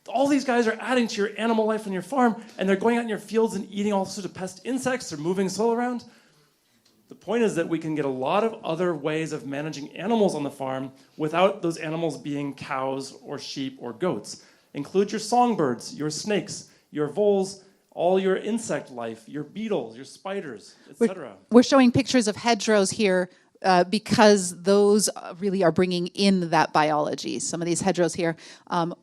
All these guys are adding to your animal life on your farm, and they're going out in your fields and eating all sorts of pest insects. They're moving soil around. The point is that we can get a lot of other ways of managing animals on the farm without those animals being cows or sheep or goats. Include your songbirds, your snakes, your voles, all your insect life, your beetles, your spiders, etc. We're showing pictures of hedgerows here because those really are bringing in that biology. Some of these hedgerows here.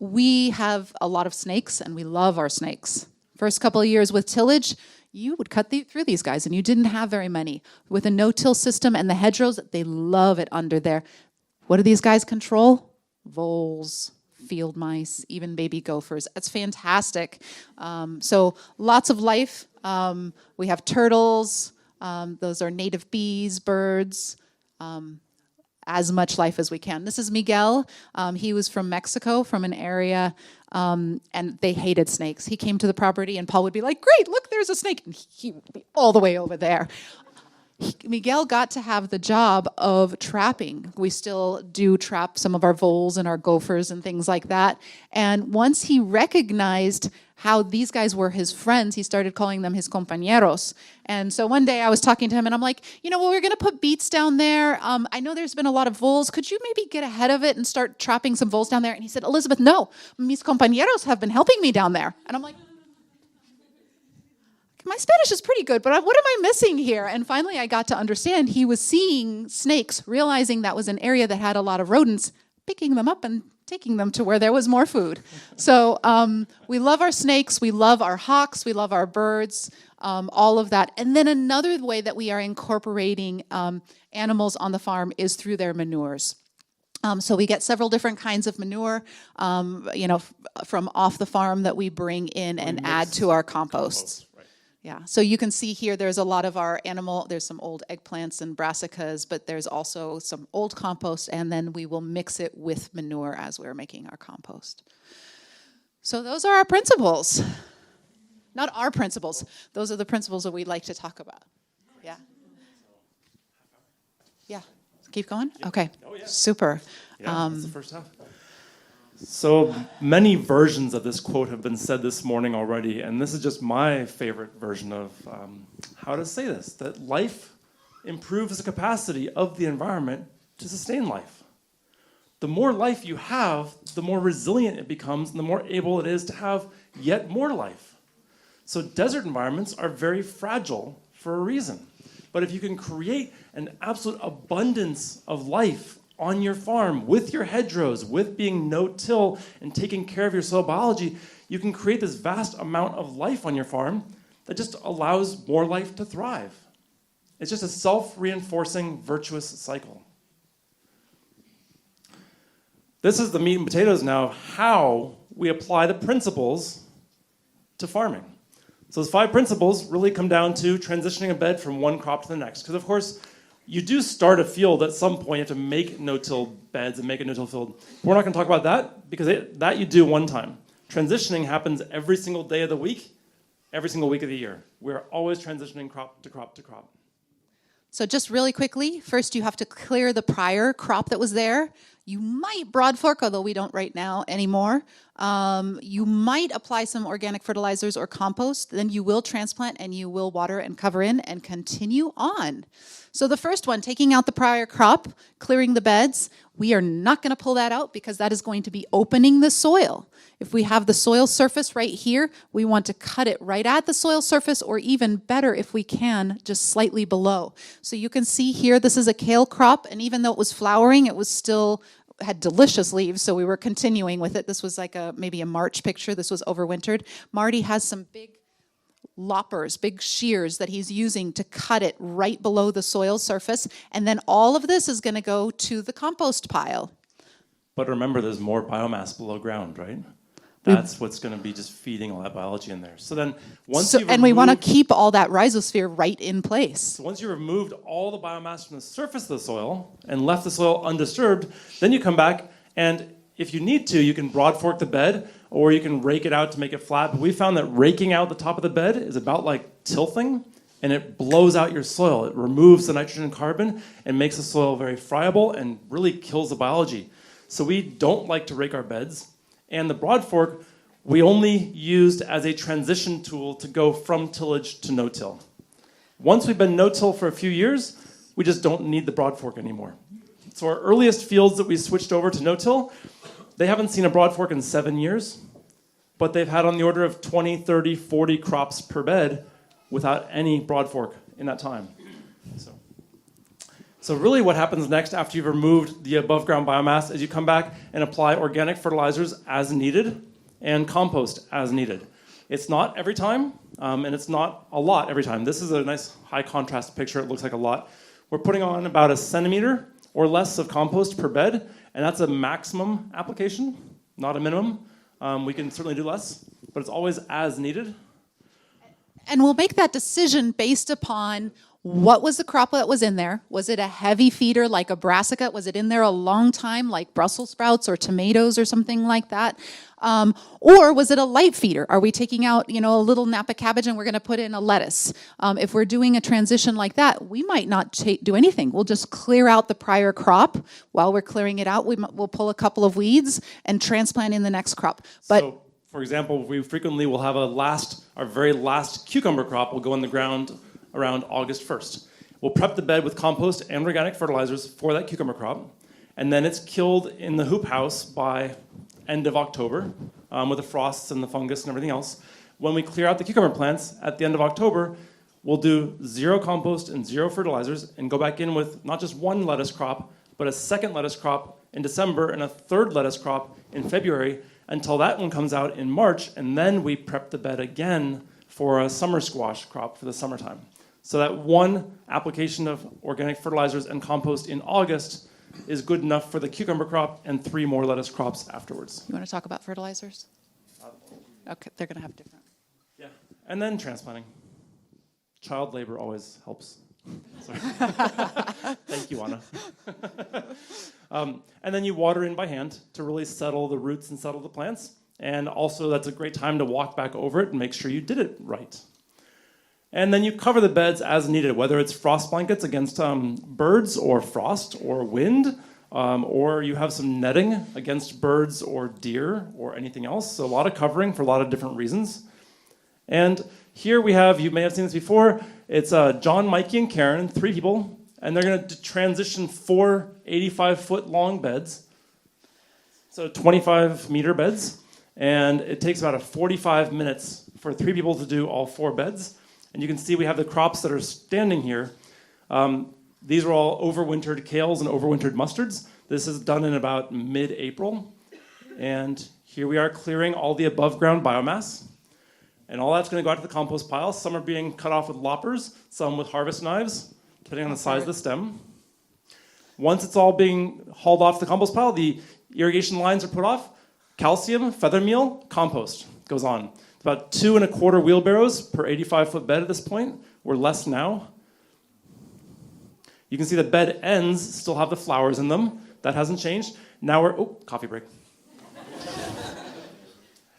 We have a lot of snakes, and we love our snakes. First couple of years with tillage, you would cut through these guys, and you didn't have very many. With a no-till system and the hedgerows, they love it under there. What do these guys control? Voles, field mice, even baby gophers. That's fantastic. So lots of life. We have turtles. Those are native bees, birds. As much life as we can. This is Miguel. He was from Mexico, from an area, and they hated snakes. He came to the property, and Paul would be like, great, look, there's a snake. And he would be all the way over there. Miguel got to have the job of trapping. We still do trap some of our voles and our gophers and things like that. And once he recognized how these guys were his friends, he started calling them his compañeros. And so one day I was talking to him, and I'm like, we're going to put beets down there. I know there's been a lot of voles. Could you maybe get ahead of it and start trapping some voles down there? And he said, Elizabeth, no, mis compañeros have been helping me down there. And I'm like, my Spanish is pretty good, but what am I missing here? And finally I got to understand he was seeing snakes, realizing that was an area that had a lot of rodents, picking them up and taking them to where there was more food. So we love our snakes, we love our hawks, we love our birds, all of that. And then another way that we are incorporating animals on the farm is through their manures. So we get several different kinds of manure, from off the farm that we bring in and add to our composts. Yeah, so you can see here there's a lot of our there's some old eggplants and brassicas, but there's also some old compost, and then we will mix it with manure as we're making our compost. So those are our principles. Not our principles. Those are the principles that we'd like to talk about. Yeah. Yeah. Keep going? Okay. Oh, yeah. Super. Yeah, that's the first half. So many versions of this quote have been said this morning already, and this is just my favorite version of how to say this, that life improves the capacity of the environment to sustain life. The more life you have, the more resilient it becomes, and the more able it is to have yet more life. So desert environments are very fragile for a reason. But if you can create an absolute abundance of life on your farm, with your hedgerows, with being no-till and taking care of your soil biology, you can create this vast amount of life on your farm that just allows more life to thrive. It's just a self-reinforcing, virtuous cycle. This is the meat and potatoes now of how we apply the principles to farming. So those 5 principles really come down to transitioning a bed from one crop to the next. Because of course, you do start a field at some point. You have to make no-till beds and make a no-till field. We're not going to talk about that because that you do one time. Transitioning happens every single day of the week, every single week of the year. We're always transitioning crop to crop to crop. So just really quickly, first you have to clear the prior crop that was there. You might broad fork, although we don't right now anymore. You might apply some organic fertilizers or compost. Then you will transplant and you will water and cover in and continue on. So the first one, taking out the prior crop, clearing the beds, we are not going to pull that out because that is going to be opening the soil. If we have the soil surface right here, we want to cut it right at the soil surface, or even better if we can, just slightly below. So you can see here, this is a kale crop, and even though it was flowering, it was still had delicious leaves, so we were continuing with it. This was like maybe a March picture. This was overwintered. Marty has some big loppers, big shears that he's using to cut it right below the soil surface, and then all of this is going to go to the compost pile. But remember, there's more biomass below ground, right? That's what's going to be just feeding all that biology in there. So then and we want to keep all that rhizosphere right in place. So once you removed all the biomass from the surface of the soil and left the soil undisturbed, then you come back, and if you need to, you can broad fork the bed, or you can rake it out to make it flat. But we found that raking out the top of the bed is about like tilthing, and it blows out your soil. It removes the nitrogen and carbon and makes the soil very friable and really kills the biology. So we don't like to rake our beds. And the broad fork, we only used as a transition tool to go from tillage to no-till. Once we've been no-till for a few years, we just don't need the broad fork anymore. So our earliest fields that we switched over to no-till, they haven't seen a broad fork in 7 years, but they've had on the order of 20, 30, 40 crops per bed without any broad fork in that time. So really what happens next after you've removed the above ground biomass is you come back and apply organic fertilizers as needed and compost as needed. It's not every time, and it's not a lot every time. This is a nice high contrast picture. It looks like a lot. We're putting on about 1 centimeter or less of compost per bed, and that's a maximum application, not a minimum. We can certainly do less, but it's always as needed. And we'll make that decision based upon what was the crop that was in there. Was it a heavy feeder like a brassica? Was it in there a long time like Brussels sprouts or tomatoes or something like that? Or was it a light feeder? Are we taking out, a little Napa cabbage and we're going to put in a lettuce? If we're doing a transition like that, we might not do anything. We'll just clear out the prior crop. While we're clearing it out, we'll pull a couple of weeds and transplant in the next crop. So, for example, we frequently will have our very last cucumber crop will go in the ground around August 1st. We'll prep the bed with compost and organic fertilizers for that cucumber crop, and then it's killed in the hoop house by end of October with the frosts and the fungus and everything else. When we clear out the cucumber plants at the end of October, we'll do 0 compost and 0 fertilizers and go back in with not just 1 lettuce crop, but a 2nd lettuce crop in December and a 3rd lettuce crop in February until that one comes out in March, and then we prep the bed again for a summer squash crop for the summertime. So that 1 application of organic fertilizers and compost in August is good enough for the cucumber crop and 3 more lettuce crops afterwards. You want to talk about fertilizers? Okay, they're going to have different. Yeah, and then transplanting. Child labor always helps. Sorry. Thank you, Anna. And then you water in by hand to really settle the roots and settle the plants. And also that's a great time to walk back over it and make sure you did it right. And then you cover the beds as needed, whether it's frost blankets against birds or frost or wind. or you have some netting against birds or deer or anything else. So a lot of covering for a lot of different reasons. And here we have, you may have seen this before, it's John, Mikey, and Karen, 3 people, and they're going to transition 4 85-foot long beds, so 25-meter beds, and it takes about 45 minutes for 3 people to do all 4 beds. And you can see we have the crops that are standing here. These are all overwintered kales and overwintered mustards. This is done in about mid-April. And here we are clearing all the above-ground biomass. And all that's going to go out to the compost pile. Some are being cut off with loppers, some with harvest knives, depending on the size of the stem. Once it's all being hauled off the compost pile, the irrigation lines are put off. Calcium, feather meal, compost goes on. It's about 2 1/4 wheelbarrows per 85-foot bed at this point. We're less now. You can see the bed ends still have the flowers in them. That hasn't changed. Now we're, coffee break.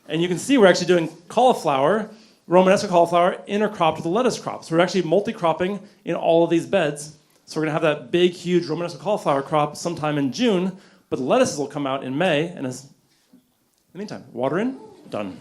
And you can see we're actually doing cauliflower, Romanesco cauliflower, intercropped with the lettuce crop. So we're actually multi-cropping in all of these beds. So we're going to have that big, huge Romanesco cauliflower crop sometime in June, but the lettuces will come out in May. And in the meantime, water in, done.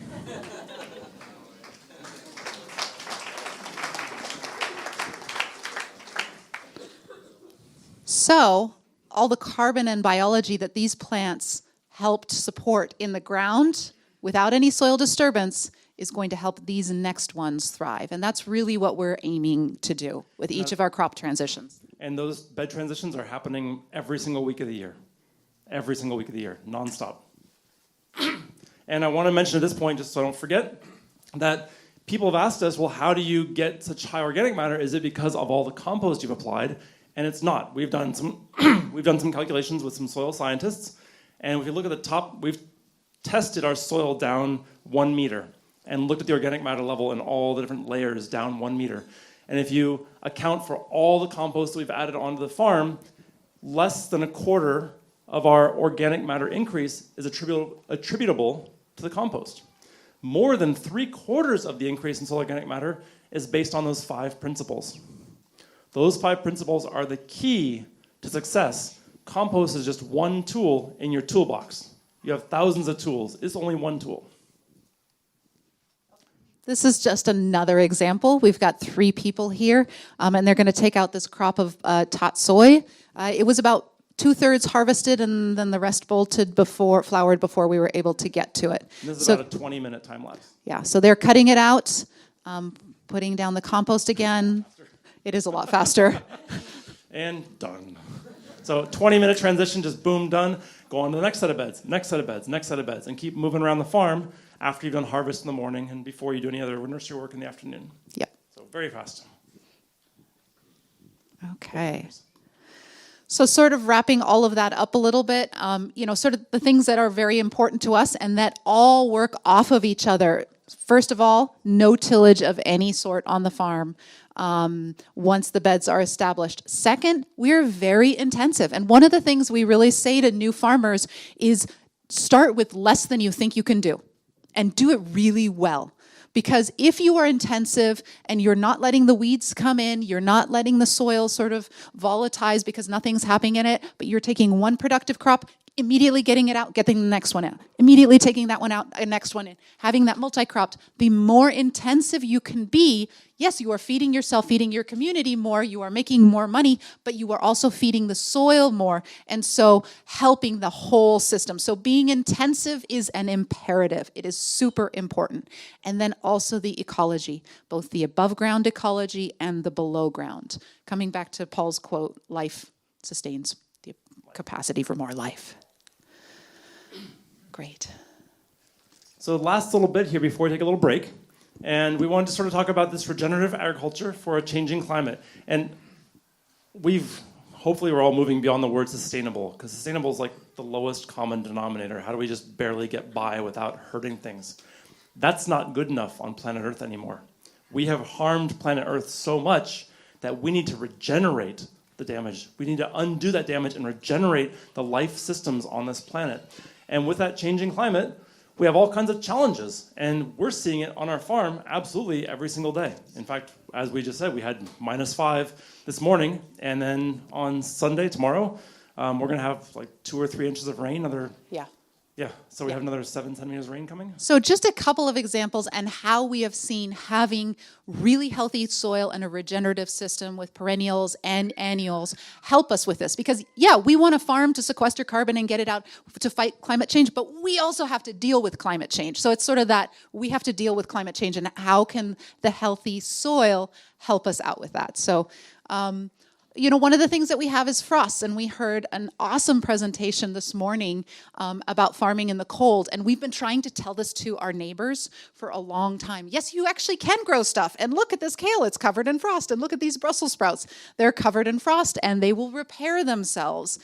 So all the carbon and biology that these plants helped support in the ground without any soil disturbance is going to help these next ones thrive. And that's really what we're aiming to do with each of our crop transitions. And those bed transitions are happening every single week of the year. Every single week of the year, nonstop. And I want to mention at this point, just so I don't forget, that people have asked us, well, how do you get such high organic matter? Is it because of all the compost you've applied? And it's not. We've done some calculations with some soil scientists, and if you look at the top, we've tested our soil down 1 meter and looked at the organic matter level in all the different layers down 1 meter. And if you account for all the compost that we've added onto the farm, less than 1/4 of our organic matter increase is attributable to the compost. More than 3/4 of the increase in soil organic matter is based on those 5 principles. Those 5 principles are the key to success. Compost is just one tool in your toolbox. You have thousands of tools. It's only one tool. This is just another example. We've got 3 people here, and they're going to take out this crop of tatsoi. It was about 2/3 harvested, and then the rest bolted flowered before we were able to get to it. And this is about a 20-minute time lapse. Yeah, so they're cutting it out, putting down the compost again. It is a lot faster. And done. So 20-minute transition, just boom, done. Go on to the next set of beds, next set of beds, next set of beds, and keep moving around the farm after you've done harvest in the morning and before you do any other nursery work in the afternoon. Yep. So very fast. Okay. So sort of wrapping all of that up a little bit, sort of the things that are very important to us and that all work off of each other. First of all, no tillage of any sort on the farm once the beds are established. Second, we're very intensive. And one of the things we really say to new farmers is start with less than you think you can do and do it really well. Because if you are intensive and you're not letting the weeds come in, you're not letting the soil sort of volatilize because nothing's happening in it, but you're taking one productive crop, immediately getting it out, getting the next one out, immediately taking that one out, the next one in, having that multi-cropped, the more intensive you can be, yes, you are feeding yourself, feeding your community more, you are making more money, but you are also feeding the soil more, and so helping the whole system. So being intensive is an imperative. It is super important. And then also the ecology, both the above ground ecology and the below ground. Coming back to Paul's quote, life sustains the capacity for more life. Great. So last little bit here before we take a little break. And we wanted to sort of talk about this regenerative agriculture for a changing climate. And hopefully we're all moving beyond the word sustainable, because sustainable is like the lowest common denominator. How do we just barely get by without hurting things? That's not good enough on planet Earth anymore. We have harmed planet Earth so much that we need to regenerate the damage. We need to undo that damage and regenerate the life systems on this planet. And with that changing climate, we have all kinds of challenges, and we're seeing it on our farm absolutely every single day. In fact, as we just said, we had -5 this morning, and then on Sunday, tomorrow, We're going to have like 2 or 3 inches of rain. So we have another 7 centimeters of rain coming. So just a couple of examples and how we have seen having really healthy soil and a regenerative system with perennials and annuals help us with this. Because we want a farm to sequester carbon and get it out to fight climate change, but we also have to deal with climate change. So it's sort of that we have to deal with climate change, and how can the healthy soil help us out with that? So one of the things that we have is frost, and we heard an awesome presentation this morning about farming in the cold, and we've been trying to tell this to our neighbors for a long time. Yes, you actually can grow stuff, and look at this kale, it's covered in frost, and look at these Brussels sprouts, they're covered in frost, and they will repair themselves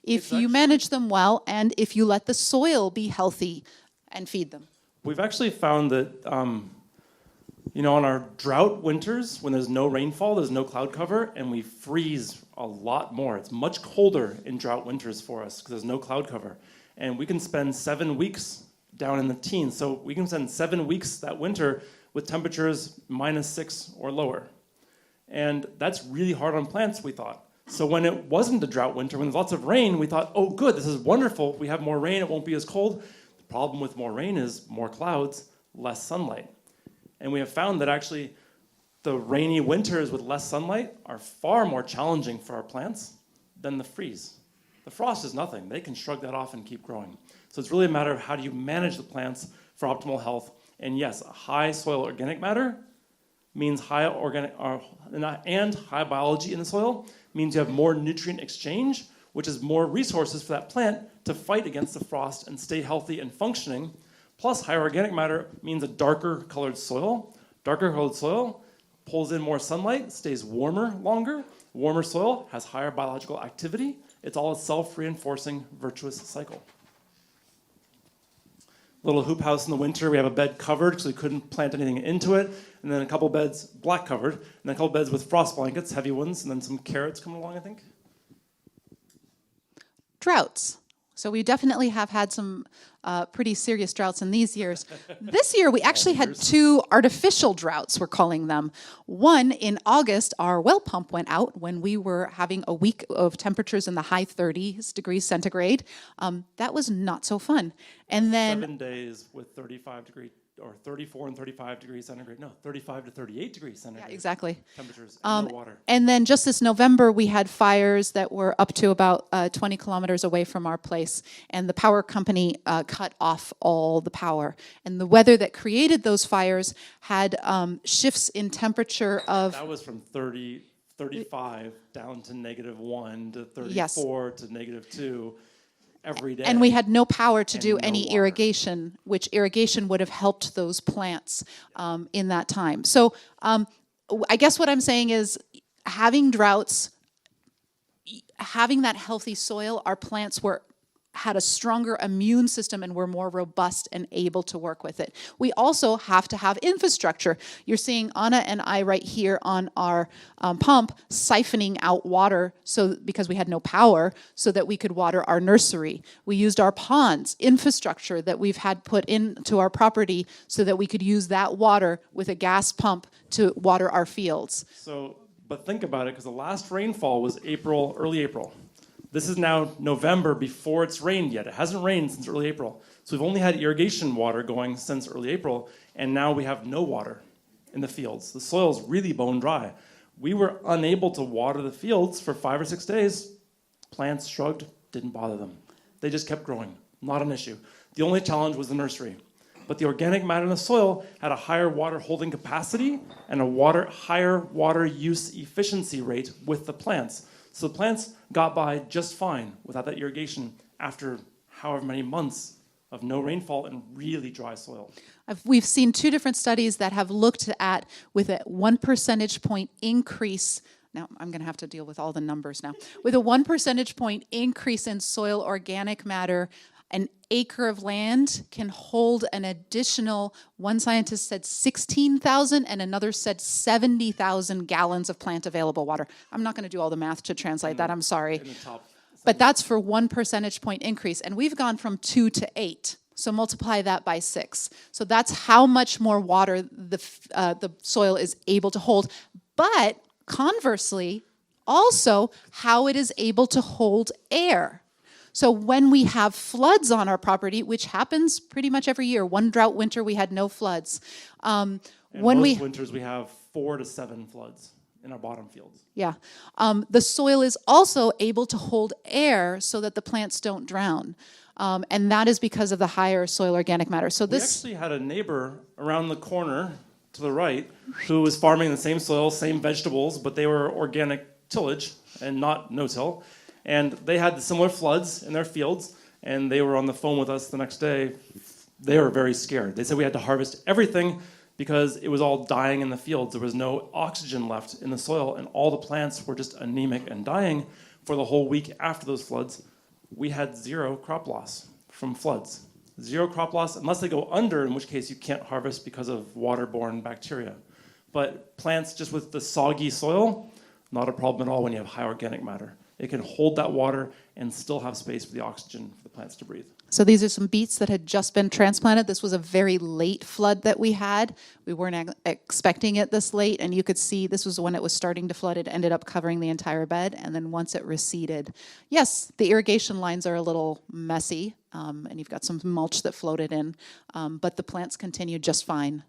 if you manage them well, and if you let the soil be healthy and feed them. We've actually found that on our drought winters, when there's no rainfall, there's no cloud cover, and we freeze a lot more. It's much colder in drought winters for us because there's no cloud cover. And we can spend 7 weeks down in the teens. So we can spend 7 weeks that winter with temperatures -6 or lower. And that's really hard on plants, we thought. So when it wasn't a drought winter, when there's lots of rain, we thought, oh good, this is wonderful. If we have more rain, it won't be as cold. The problem with more rain is more clouds, less sunlight. And we have found that actually the rainy winters with less sunlight are far more challenging for our plants than the freeze. The frost is nothing. They can shrug that off and keep growing. So it's really a matter of how do you manage the plants for optimal health. And yes, high soil organic matter means high organic and high biology in the soil means you have more nutrient exchange, which is more resources for that plant to fight against the frost and stay healthy and functioning. Plus, higher organic matter means a darker colored soil. Darker colored soil pulls in more sunlight, stays warmer longer. Warmer soil has higher biological activity. It's all a self-reinforcing, virtuous cycle. Little hoop house in the winter, we have a bed covered because we couldn't plant anything into it. And then a couple beds black covered. And then a couple beds with frost blankets, heavy ones, and then some carrots coming along, I think. Droughts. So we definitely have had some pretty serious droughts in these years. This year, we actually had 2 artificial droughts, we're calling them. One, in August, our well pump went out when we were having a week of temperatures in the high 30s degrees centigrade. That was not so fun. And then 7 days with 34 and 35 degrees centigrade. No, 35 to 38 degrees centigrade. Yeah, exactly. Temperatures and no water. And then just this November, we had fires that were up to about 20 kilometers away from our place. And the power company cut off all the power. And the weather that created those fires had shifts in temperature of... That was from 35 down to -1 to 34 to -2. Every day. And we had no power to do any irrigation, which irrigation would have helped those plants in that time. So I guess what I'm saying is having droughts, having that healthy soil, our plants had a stronger immune system and were more robust and able to work with it. We also have to have infrastructure. You're seeing Anna and I right here on our pump siphoning out water because we had no power so that we could water our nursery. We used our ponds, infrastructure that we've had put into our property so that we could use that water with a gas pump to water our fields. But think about it, because the last rainfall was early April. This is now November before it's rained yet. It hasn't rained since early April. So we've only had irrigation water going since early April, and now we have no water in the fields. The soil's really bone dry. We were unable to water the fields for 5 or 6 days. Plants shrugged, didn't bother them. They just kept growing, not an issue. The only challenge was the nursery. But the organic matter in the soil had a higher water holding capacity and a higher water use efficiency rate with the plants. So the plants got by just fine without that irrigation after however many months of no rainfall and really dry soil. We've seen 2 different studies that have looked at with a 1 percentage point increase. Now, I'm going to have to deal with all the numbers now. With a 1 percentage point increase in soil organic matter, an acre of land can hold an additional, one scientist said 16,000 and another said 70,000 gallons of plant available water. I'm not going to do all the math to translate that, I'm sorry. But that's for 1 percentage point increase. And we've gone from 2 to 8. So multiply that by 6. So that's how much more water the soil is able to hold. But conversely, also how it is able to hold air. So when we have floods on our property, which happens pretty much every year, one drought winter we had no floods. And most winters we have 4 to 7 floods in our bottom fields. Yeah. The soil is also able to hold air so that the plants don't drown. And that is because of the higher soil organic matter. So We actually had a neighbor around the corner to the right who was farming the same soil, same vegetables, but they were organic tillage and not no-till. And they had similar floods in their fields, and they were on the phone with us the next day. They were very scared. They said we had to harvest everything because it was all dying in the fields. There was no oxygen left in the soil, and all the plants were just anemic and dying for the whole week after those floods. We had 0 crop loss from floods. 0 crop loss, unless they go under, in which case you can't harvest because of waterborne bacteria. But plants just with the soggy soil, not a problem at all when you have high organic matter. It can hold that water and still have space for the oxygen for the plants to breathe. So these are some beets that had just been transplanted. This was a very late flood that we had. We weren't expecting it this late, and you could see this was when it was starting to flood. It ended up covering the entire bed, and then once it receded, yes, the irrigation lines are a little messy, and you've got some mulch that floated in, but the plants continued just fine.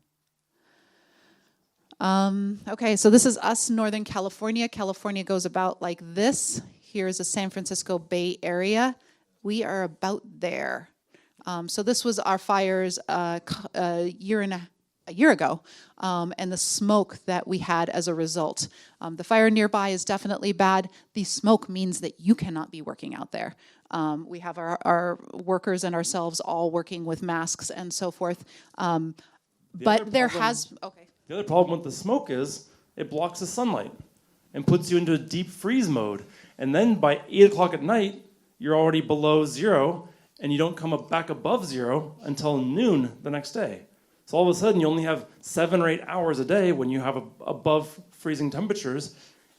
Okay, so this is us, Northern California. California goes about like this. Here's a San Francisco Bay Area. We are about there. So this was our fires a year ago, and the smoke that we had as a result. The fire nearby is definitely bad. The smoke means that you cannot be working out there. We have our workers and ourselves all working with masks and so forth. But there has, okay. The other problem with the smoke is it blocks the sunlight and puts you into a deep freeze mode. And then by 8 o'clock at night, you're already below 0, and you don't come back above 0 until noon the next day. So all of a sudden, you only have 7 or 8 hours a day when you have above freezing temperatures,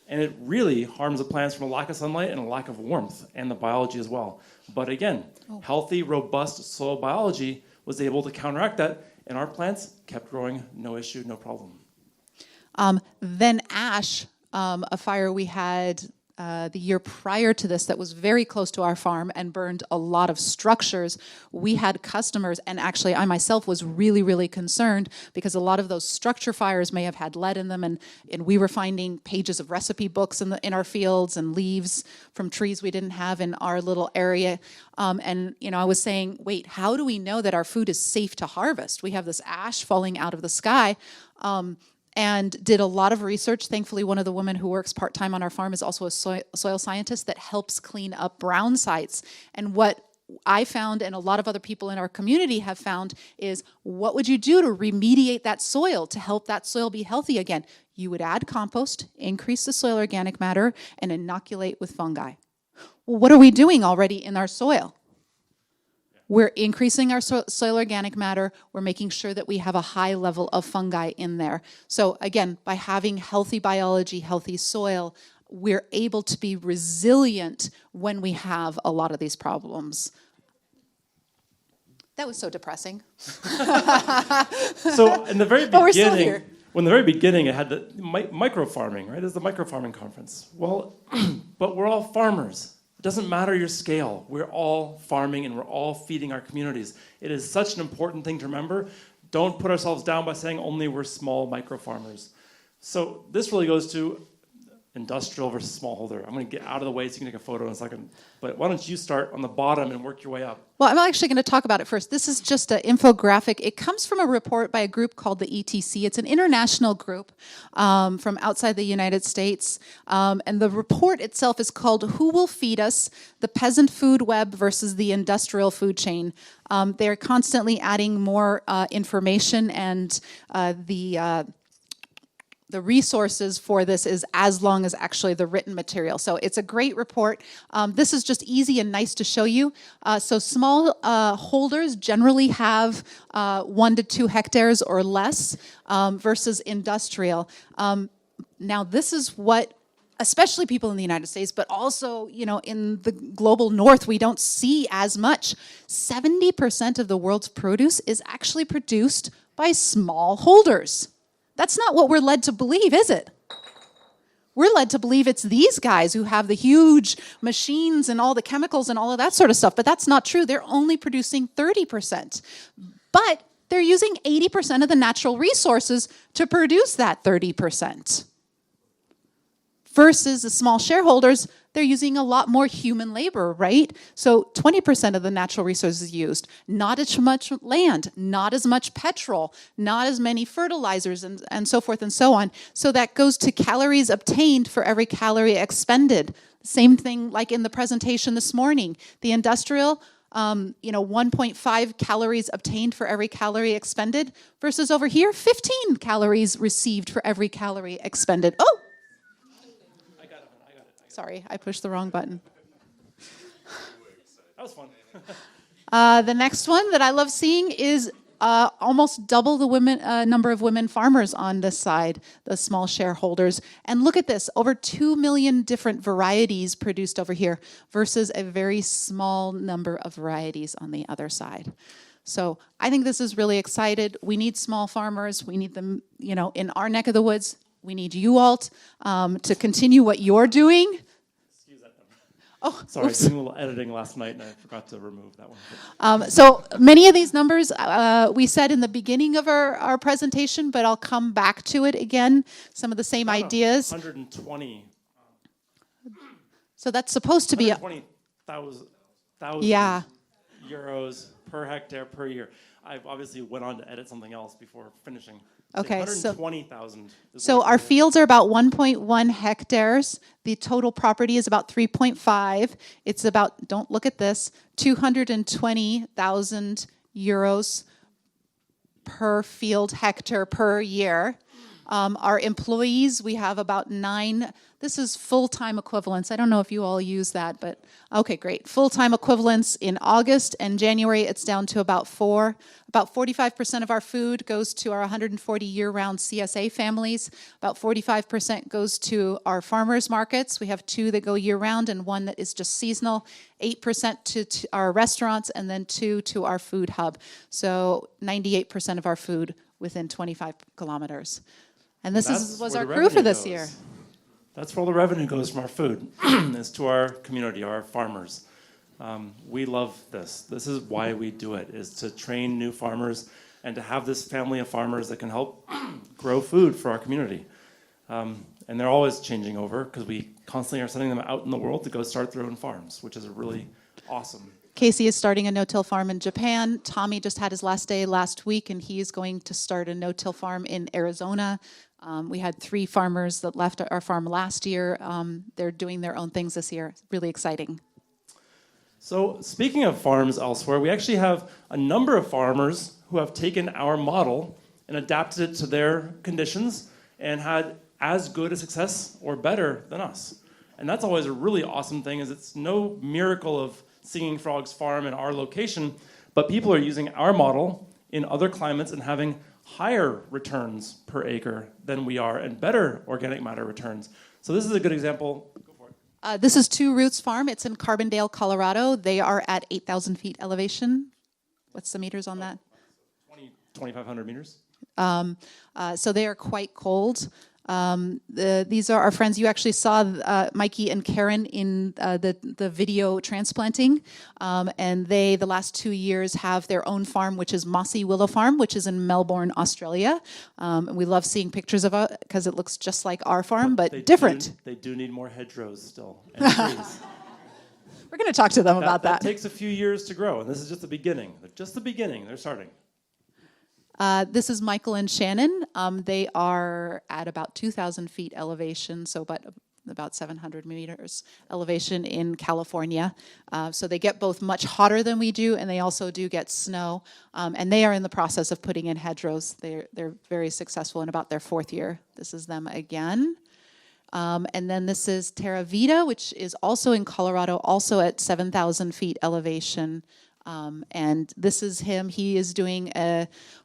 and it really harms the plants from a lack of sunlight and a lack of warmth, and the biology as well. But again, healthy, robust soil biology was able to counteract that, and our plants kept growing, no issue, no problem. Then ash, a fire we had the year prior to this that was very close to our farm and burned a lot of structures. We had customers, and actually I myself was really, really concerned because a lot of those structure fires may have had lead in them, and we were finding pages of recipe books in our fields and leaves from trees we didn't have in our little area. And I was saying, wait, how do we know that our food is safe to harvest? We have this ash falling out of the sky. And did a lot of research. Thankfully, one of the women who works part-time on our farm is also a soil scientist that helps clean up brown sites. And what I found, and a lot of other people in our community have found, is what would you do to remediate that soil, to help that soil be healthy again? You would add compost, increase the soil organic matter, and inoculate with fungi. Well, what are we doing already in our soil? We're increasing our soil organic matter. We're making sure that we have a high level of fungi in there. So again, by having healthy biology, healthy soil, we're able to be resilient when we have a lot of these problems. That was so depressing. So in the very But we're still here. When the very beginning, it had the microfarming, right? It's the microfarming conference. Well, but we're all farmers. It doesn't matter your scale. We're all farming and we're all feeding our communities. It is such an important thing to remember. Don't put ourselves down by saying only we're small micro farmers. So this really goes to industrial versus smallholder. I'm going to get out of the way so you can take a photo in a second. But why don't you start on the bottom and work your way up? Well, I'm actually going to talk about it first. This is just an infographic. It comes from a report by a group called the ETC. It's an international group from outside the United States. And the report itself is called Who Will Feed Us? The Peasant Food Web versus the Industrial Food Chain. They're constantly adding more information, and the resources for this is as long as actually the written material. So it's a great report. This is just easy and nice to show you. So small holders generally have 1 to 2 hectares or less versus industrial. Now this is what, especially people in the United States, but also, in the global north, we don't see as much. 70% of the world's produce is actually produced by small holders. That's not what we're led to believe, is it? we're led to believe it's these guys who have the huge machines and all the chemicals and all of that sort of stuff, but that's not true. They're only producing 30%. But they're using 80% of the natural resources to produce that 30%. Versus the small shareholders, they're using a lot more human labor, right? So 20% of the natural resources used, not as much land, not as much petrol, not as many fertilizers, and so forth and so on. So that goes to calories obtained for every calorie expended. Same thing like in the presentation this morning. The industrial, 1.5 calories obtained for every calorie expended versus over here, 15 calories received for every calorie expended. Oh! Sorry, I pushed the wrong button. That was fun. The next one that I love seeing is almost double the number of women farmers on this side, the small shareholders. And look at this, over 2 million different varieties produced over here versus a very small number of varieties on the other side. So I think this is really exciting. We need small farmers. We need them, in our neck of the woods. We need you all to continue what you're doing. Excuse that number. Oh, sorry, oops. doing a little editing last night and I forgot to remove that one. So many of these numbers we said in the beginning of our presentation, but I'll come back to it again. Some of the same ideas. 120. So that's supposed to be 120,000 euros per hectare per year. I obviously went on to edit something else before finishing. Okay, 120,000. So our fields are about 1.1 hectares. The total property is about 3.5. It's about, don't look at this, 220,000 euros per field hectare per year. Our employees, we have about 9. This is full-time equivalents. I don't know if you all use that, but okay, great. Full-time equivalents in August and January, it's down to about 4. About 45% of our food goes to our 140 year-round CSA families. About 45% goes to our farmers markets. We have 2 that go year-round and 1 that is just seasonal. 8% to our restaurants and then 2 to our food hub. So 98% of our food within 25 kilometers. And this was our crew for this year. That's where all the revenue goes from our food, is to our community, our farmers. We love this. This is why we do it, is to train new farmers and to have this family of farmers that can help grow food for our community. And they're always changing over because we constantly are sending them out in the world to go start their own farms, which is really awesome. Casey is starting a no-till farm in Japan. Tommy just had his last day last week, and he is going to start a no-till farm in Arizona. We had 3 farmers that left our farm last year. They're doing their own things this year. Really exciting. So speaking of farms elsewhere, we actually have a number of farmers who have taken our model and adapted it to their conditions and had as good a success or better than us. And that's always a really awesome thing, is it's no miracle of Singing Frogs Farm in our location, but people are using our model in other climates and having higher returns per acre than we are and better organic matter returns. So this is a good example. Go for it. This is Two Roots Farm. It's in Carbondale, Colorado. They are at 8,000 feet elevation. What's the meters on that? 2,500 meters. So they are quite cold. These are our friends. You actually saw Mikey and Karen in the video transplanting, and they, the last 2 years, have their own farm, which is Mossy Willow Farm, which is in Melbourne, Australia. And we love seeing pictures of it because it looks just like our farm, but different. They do need more hedgerows still, and trees. We're going to talk to them about that. That takes a few years to grow, and this is just the beginning. Just the beginning. They're starting. This is Michael and Shannon. They are at about 2,000 feet elevation, so about 700 meters elevation in California. So they get both much hotter than we do, and they also do get snow. And they are in the process of putting in hedgerows. They're very successful in about their 4th year. This is them again. And then this is Terra Vita, which is also in Colorado, also at 7,000 feet elevation. And this is him. He is doing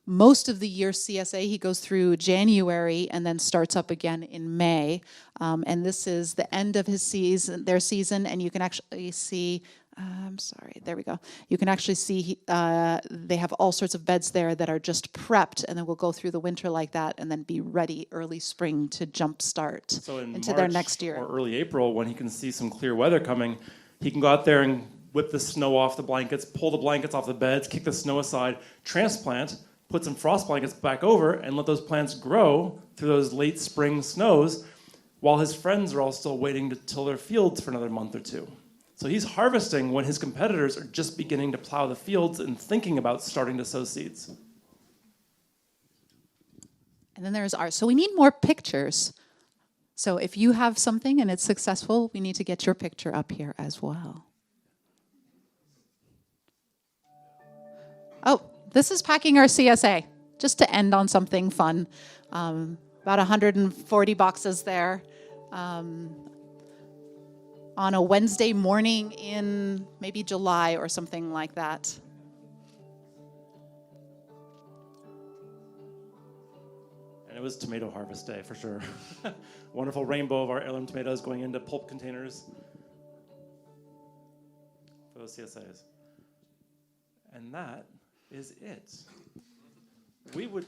most of the year CSA. He goes through January and then starts up again in May. And this is the end of his season, their season, and you can actually see I'm sorry, there we go. You can actually see they have all sorts of beds there that are just prepped, and then we'll go through the winter like that and then be ready early spring to jumpstart So in into March their next year. or early April, when he can see some clear weather coming, he can go out there and whip the snow off the blankets, pull the blankets off the beds, kick the snow aside, transplant, put some frost blankets back over, and let those plants grow through those late spring snows while his friends are all still waiting to till their fields for another month or two. So he's harvesting when his competitors are just beginning to plow the fields and thinking about starting to sow seeds. And then there's ours. So we need more pictures. So if you have something and it's successful, we need to get your picture up here as well. Oh, this is packing our CSA, just to end on something fun. About 140 boxes there. On a Wednesday morning in maybe July or something like that. And it was tomato harvest day for sure. Wonderful rainbow of our heirloom tomatoes going into pulp containers for those CSAs. And that is it. We would...